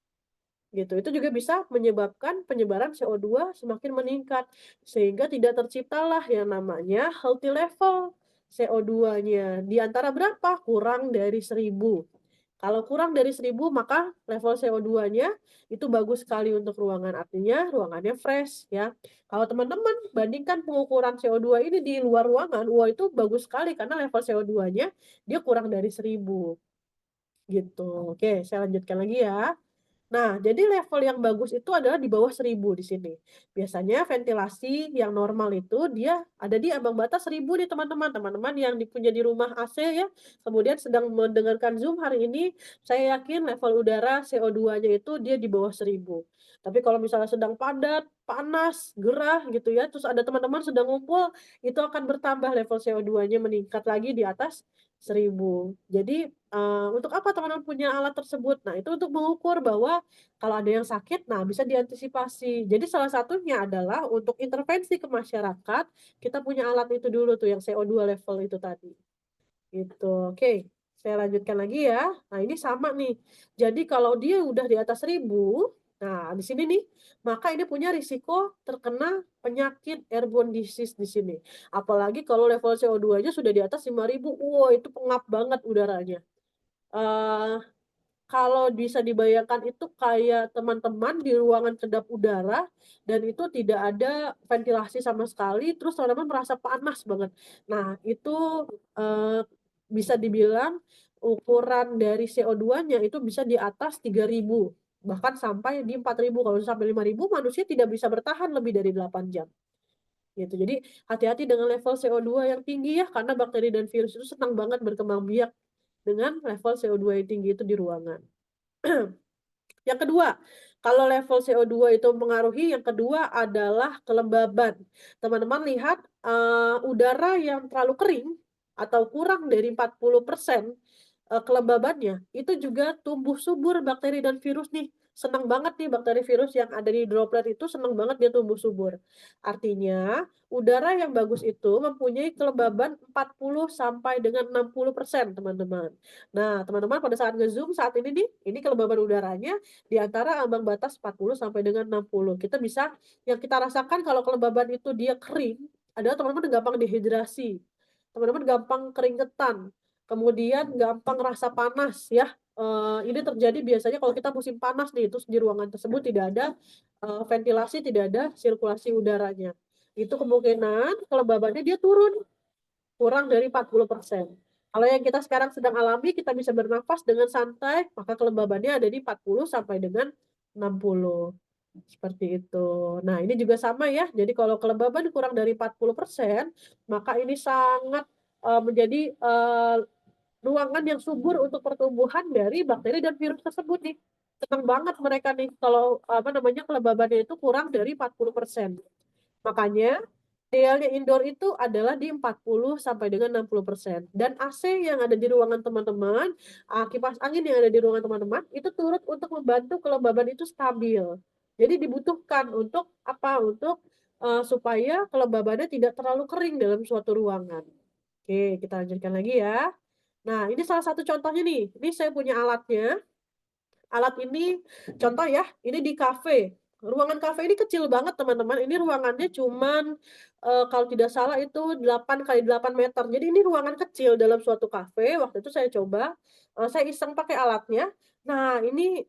Gitu. Itu juga bisa menyebabkan penyebaran CO2 semakin meningkat, sehingga tidak terciptalah yang namanya healthy level CO2-nya. Di antara berapa? Kurang dari 1000. Kalau kurang dari 1000 maka level CO2-nya itu bagus sekali untuk ruangan, artinya ruangannya fresh ya. Kalau teman-teman bandingkan pengukuran CO2 ini di luar ruangan, wah itu bagus sekali karena level CO2-nya dia kurang dari 1000. gitu. Oke, saya lanjutkan lagi ya. Nah, jadi level yang bagus itu adalah di bawah 1000 di sini. Biasanya ventilasi yang normal itu dia ada di ambang batas 1000 nih teman-teman. Teman-teman yang punya di rumah AC ya, kemudian sedang mendengarkan Zoom hari ini, saya yakin level udara CO2-nya itu dia di bawah 1000. Tapi kalau misalnya sedang padat, panas, gerah gitu ya, terus ada teman-teman sedang ngumpul, itu akan bertambah level CO2-nya meningkat lagi di atas 1000. Jadi, untuk apa teman-teman punya alat tersebut? Nah, itu untuk mengukur bahwa kalau ada yang sakit, nah bisa diantisipasi. Jadi salah satunya adalah untuk intervensi ke masyarakat, kita punya alat itu dulu tuh yang CO2 level itu tadi. Gitu. Oke, saya lanjutkan lagi ya. Nah, ini sama nih. Jadi kalau dia udah di atas 1000, nah di sini nih, maka ini punya risiko terkena penyakit airborne disease di sini. Apalagi kalau level CO2-nya sudah di atas 5000, wah itu pengap banget udaranya. Eh Kalau bisa dibayangkan itu kayak teman-teman di ruangan kedap udara dan itu tidak ada ventilasi sama sekali, terus teman-teman merasa panas banget. Nah, itu, eee, bisa dibilang ukuran dari CO2-nya itu bisa di atas 3000, bahkan sampai di 4000. Kalau sampai 5000 manusia tidak bisa bertahan lebih dari 8 jam, gitu. Jadi hati-hati dengan level CO2 yang tinggi ya, karena bakteri dan virus itu senang banget berkembang biak dengan level CO2 yang tinggi itu di ruangan. Yang kedua, kalau level CO2 itu mempengaruhi, yang kedua adalah kelembaban. Teman-teman lihat, udara yang terlalu kering atau kurang dari 40% kelembabannya, itu juga tumbuh subur bakteri dan virus nih. Senang banget nih bakteri virus yang ada di droplet itu senang banget dia tumbuh subur. Artinya, udara yang bagus itu mempunyai kelembaban 40 sampai dengan 60% teman-teman. Nah, teman-teman pada saat nge-Zoom saat ini nih, ini kelembaban udaranya di antara ambang batas 40 sampai dengan 60. Kita bisa yang kita rasakan kalau kelembaban itu dia kering, adalah teman-teman gampang dehidrasi, teman-teman gampang keringetan, kemudian gampang rasa panas ya. Ini terjadi biasanya kalau kita musim panas nih, terus di ruangan tersebut tidak ada, ventilasi, tidak ada sirkulasi udaranya. Itu kemungkinan kelembabannya dia turun, kurang dari 40%. Kalau yang kita sekarang sedang alami, kita bisa bernafas dengan santai, maka kelembabannya ada di 40 sampai dengan 60. Seperti itu. Nah, ini juga sama ya. Jadi kalau kelembaban kurang dari 40%, maka ini sangat, menjadi, ruangan yang subur untuk pertumbuhan dari bakteri dan virus tersebut nih. Senang banget mereka nih kalau, apa namanya, kelembabannya itu kurang dari 40%. Makanya idealnya indoor itu adalah di 40 sampai dengan 60% dan AC yang ada di ruangan teman-teman, kipas angin yang ada di ruangan teman-teman, itu turut untuk membantu kelembaban itu stabil. Jadi dibutuhkan untuk apa? Untuk, supaya kelembabannya tidak terlalu kering dalam suatu ruangan. Oke, kita lanjutkan lagi ya. Nah, ini salah satu contohnya nih, ini saya punya alatnya. Alat ini contoh ya, ini di kafe. Ruangan kafe ini kecil banget teman-teman, ini ruangannya cuman, kalau tidak salah itu 8 kali 8 meter. Jadi ini ruangan kecil dalam suatu kafe, waktu itu saya coba, saya iseng pakai alatnya. Nah ini,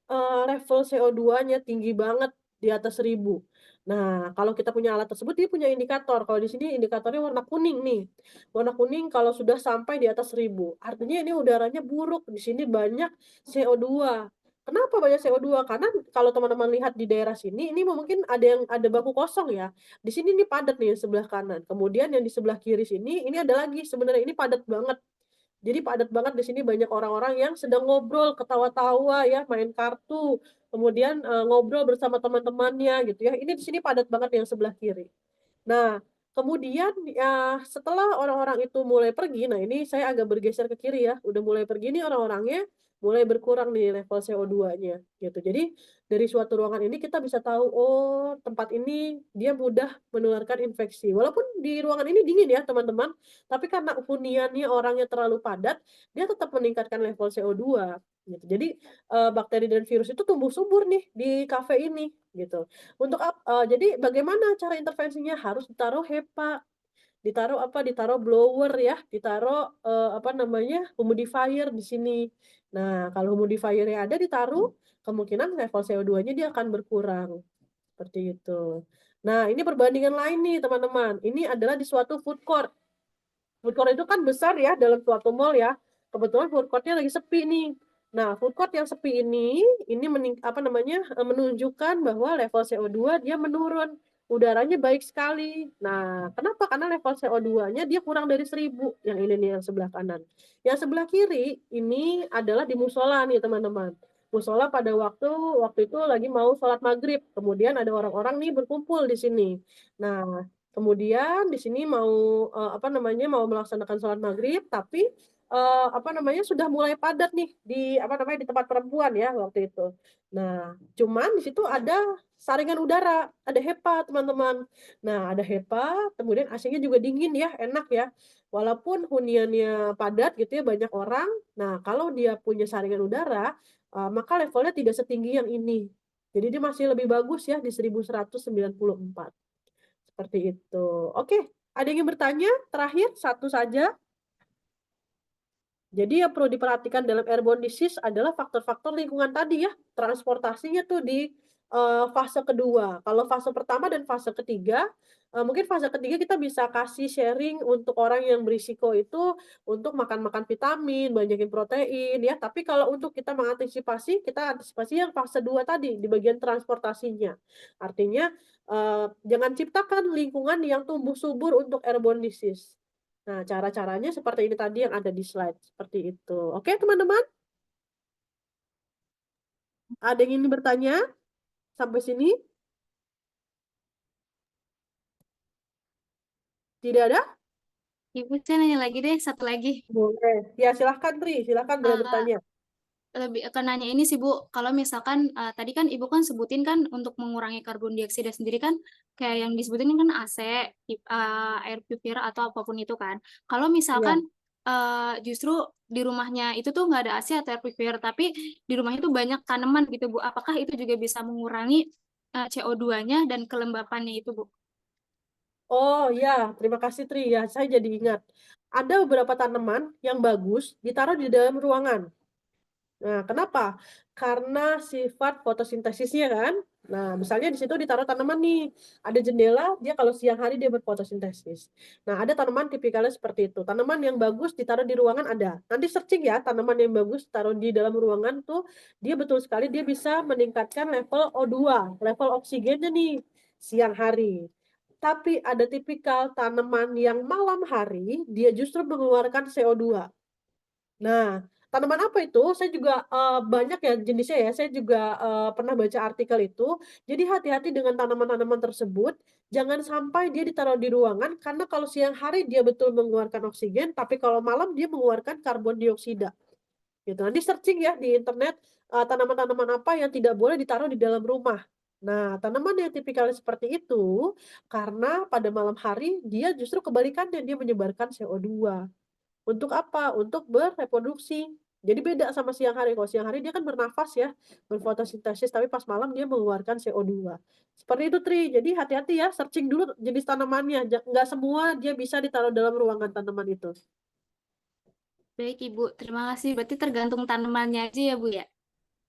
level CO2-nya tinggi banget, di atas 1000. Nah kalau kita punya alat tersebut dia punya indikator, kalau di sini indikatornya warna kuning nih. Warna kuning kalau sudah sampai di atas 1000, artinya ini udaranya buruk, di sini banyak CO2. Kenapa banyak CO2? Karena kalau teman-teman lihat di daerah sini, ini mungkin ada bangku kosong ya. Di sini nih padat nih yang sebelah kanan. Kemudian yang di sebelah kiri sini, ini ada lagi sebenarnya ini padat banget. Jadi padat banget di sini banyak orang-orang yang sedang ngobrol, ketawa-tawa ya, main kartu, kemudian, ngobrol bersama teman-temannya gitu ya. Ini di sini padat banget yang sebelah kiri. Nah, kemudian, setelah orang-orang itu mulai pergi, nah ini saya agak bergeser ke kiri ya, udah mulai pergi nih orang-orangnya, mulai berkurang nih level CO2-nya, gitu. Jadi, dari suatu ruangan ini kita bisa tahu, oh tempat ini dia mudah menularkan infeksi. Walaupun di ruangan ini dingin ya teman-teman, tapi karena huniannya orangnya terlalu padat, dia tetap meningkatkan level CO2, gitu. Jadi, bakteri dan virus itu tumbuh subur nih di kafe ini, gitu. Jadi bagaimana cara intervensinya? Harus ditaruh HEPA, ditaruh apa, ditaruh blower ya, ditaruh, apa namanya, humidifier di sini. Nah, kalau humidifier-nya ada ditaruh, kemungkinan level CO2-nya dia akan berkurang, seperti itu. Nah, ini perbandingan lain nih teman-teman, ini adalah di suatu food court. Food court itu kan besar ya dalam suatu mall ya, kebetulan food court-nya lagi sepi nih. Nah, food court yang sepi ini menunjukkan bahwa level CO2 dia menurun. Udaranya baik sekali. Nah, kenapa? Karena level CO2-nya dia kurang dari 1000. Yang ini nih yang sebelah kanan. Yang sebelah kiri ini adalah di musola nih, teman-teman. Musola pada waktu itu lagi mau sholat maghrib. Kemudian ada orang-orang nih berkumpul di sini. Nah, kemudian di sini mau mau melaksanakan sholat maghrib, tapi sudah mulai padat nih di tempat perempuan ya waktu itu. Nah, cuman di situ ada saringan udara, ada HEPA, teman-teman. Nah, ada HEPA, kemudian AC-nya juga dingin ya, enak ya. Walaupun huniannya padat gitu ya, banyak orang. Nah, kalau dia punya saringan udara, maka levelnya tidak setinggi yang ini. Jadi dia masih lebih bagus ya di 1194. Seperti itu. Oke, ada yang ingin bertanya? Terakhir, satu saja. Jadi yang perlu diperhatikan dalam airborne disease adalah faktor-faktor lingkungan tadi ya, transportasinya tuh di fase kedua. Kalau fase pertama dan fase ketiga, mungkin fase ketiga kita bisa kasih sharing untuk orang yang berisiko itu untuk makan-makan vitamin, banyakin protein ya. Tapi kalau untuk kita mengantisipasi, kita antisipasi yang fase 2 tadi di bagian transportasinya. Artinya jangan ciptakan lingkungan yang tumbuh subur untuk airborne disease. Nah, cara-caranya seperti ini tadi yang ada di slide, seperti itu. Oke, teman-teman? Ada yang ingin bertanya sampai sini? Tidak ada? Ibu, saya nanya lagi deh, satu lagi. Boleh. Ya, silahkan, Tri. Silahkan boleh Eh, bertanya. Lebih ke nanya ini sih Bu, kalau misalkan tadi kan Ibu kan sebutin kan untuk mengurangi karbon dioksida sendiri kan kayak yang disebutin kan AC, air purifier atau apapun itu kan. Kalau Iya. misalkan justru di rumahnya itu tuh nggak ada AC atau air purifier, tapi di rumahnya tuh banyak tanaman gitu Bu, apakah itu juga bisa mengurangi CO2-nya dan kelembapannya itu Bu? Oh ya, terima kasih Tri. Ya, saya jadi ingat. Ada beberapa tanaman yang bagus ditaruh di dalam ruangan. Nah, kenapa? Karena sifat fotosintesisnya kan. Nah, misalnya di situ ditaruh tanaman nih, ada jendela, dia kalau siang hari dia berfotosintesis. Nah, ada tanaman tipikalnya seperti itu. Tanaman yang bagus ditaruh di ruangan ada. Nanti searching ya, tanaman yang bagus taruh di dalam ruangan tuh, dia betul sekali dia bisa meningkatkan level O2, level oksigennya nih siang hari. Tapi ada tipikal tanaman yang malam hari dia justru mengeluarkan CO2. Nah, tanaman apa itu? Saya juga, banyak ya jenisnya ya, saya juga, pernah baca artikel itu. Jadi hati-hati dengan tanaman-tanaman tersebut, jangan sampai dia ditaruh di ruangan, karena kalau siang hari dia betul mengeluarkan oksigen, tapi kalau malam dia mengeluarkan karbon dioksida, gitu. Nanti searching ya di internet, tanaman-tanaman apa yang tidak boleh ditaruh di dalam rumah. Nah, tanaman yang tipikalnya seperti itu, karena pada malam hari dia justru kebalikannya, dia menyebarkan CO2. Untuk apa? Untuk bereproduksi. Jadi beda sama siang hari. Kalau siang hari dia kan bernafas ya, berfotosintesis, tapi pas malam dia mengeluarkan CO2. Seperti itu, Tri. Jadi hati-hati ya, searching dulu jenis tanamannya. Nggak semua dia bisa ditaruh dalam ruangan tanaman itu. Baik Ibu, terima kasih. Berarti tergantung tanamannya aja ya Bu ya?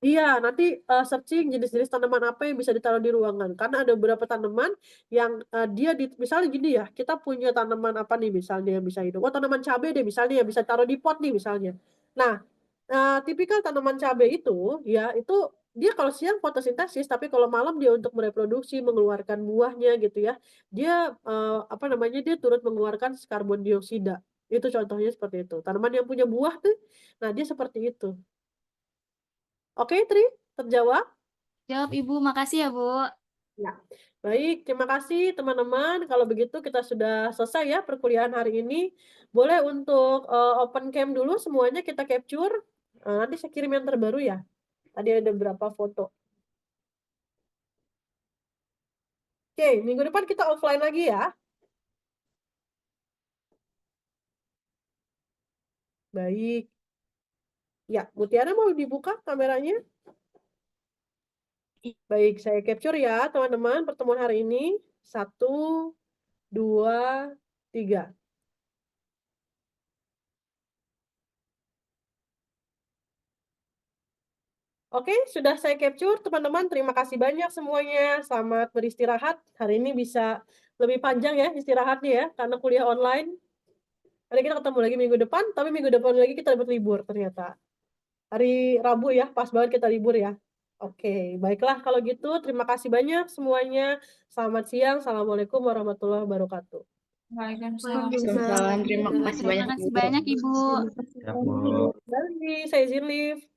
Iya, nanti, searching jenis-jenis tanaman apa yang bisa ditaruh di ruangan. Karena ada beberapa tanaman yang, dia misalnya gini ya, kita punya tanaman apa nih misalnya yang bisa hidup, oh tanaman cabai deh misalnya yang bisa taruh di pot nih misalnya. Nah, tipikal tanaman cabai itu, ya itu dia kalau siang fotosintesis, tapi kalau malam dia untuk mereproduksi, mengeluarkan buahnya gitu ya, dia, dia turut mengeluarkan karbon dioksida. Itu contohnya seperti itu. Tanaman yang punya buah tuh, nah dia seperti itu. Oke, Tri, terjawab? Jawab Ibu, makasih ya Bu. Ya. Baik, terima kasih teman-teman. Kalau begitu kita sudah selesai ya perkuliahan hari ini. Boleh untuk open cam dulu semuanya kita capture. Nanti saya kirim yang terbaru ya. Tadi ada beberapa foto. Oke, minggu depan kita offline lagi ya. Baik. Ya, Mutiara mau dibuka kameranya? Baik, saya capture ya teman-teman pertemuan hari ini. 1, 2, 3. Oke, sudah saya capture teman-teman. Terima kasih banyak semuanya. Selamat beristirahat. Hari ini bisa lebih panjang ya istirahatnya ya, karena kuliah online. Nanti kita ketemu lagi minggu depan, tapi minggu depan lagi kita dapat libur ternyata. hari Rabu ya, pas banget kita libur ya. Oke, baiklah kalau gitu terima kasih banyak semuanya. Selamat siang. Assalamualaikum warahmatullahi wabarakatuh. Waalaikumsalam. Waalaikumsalam. Terima kasih Terima banyak, kasih Bu. banyak, Ibu. Ya, Bu. Saya izin live.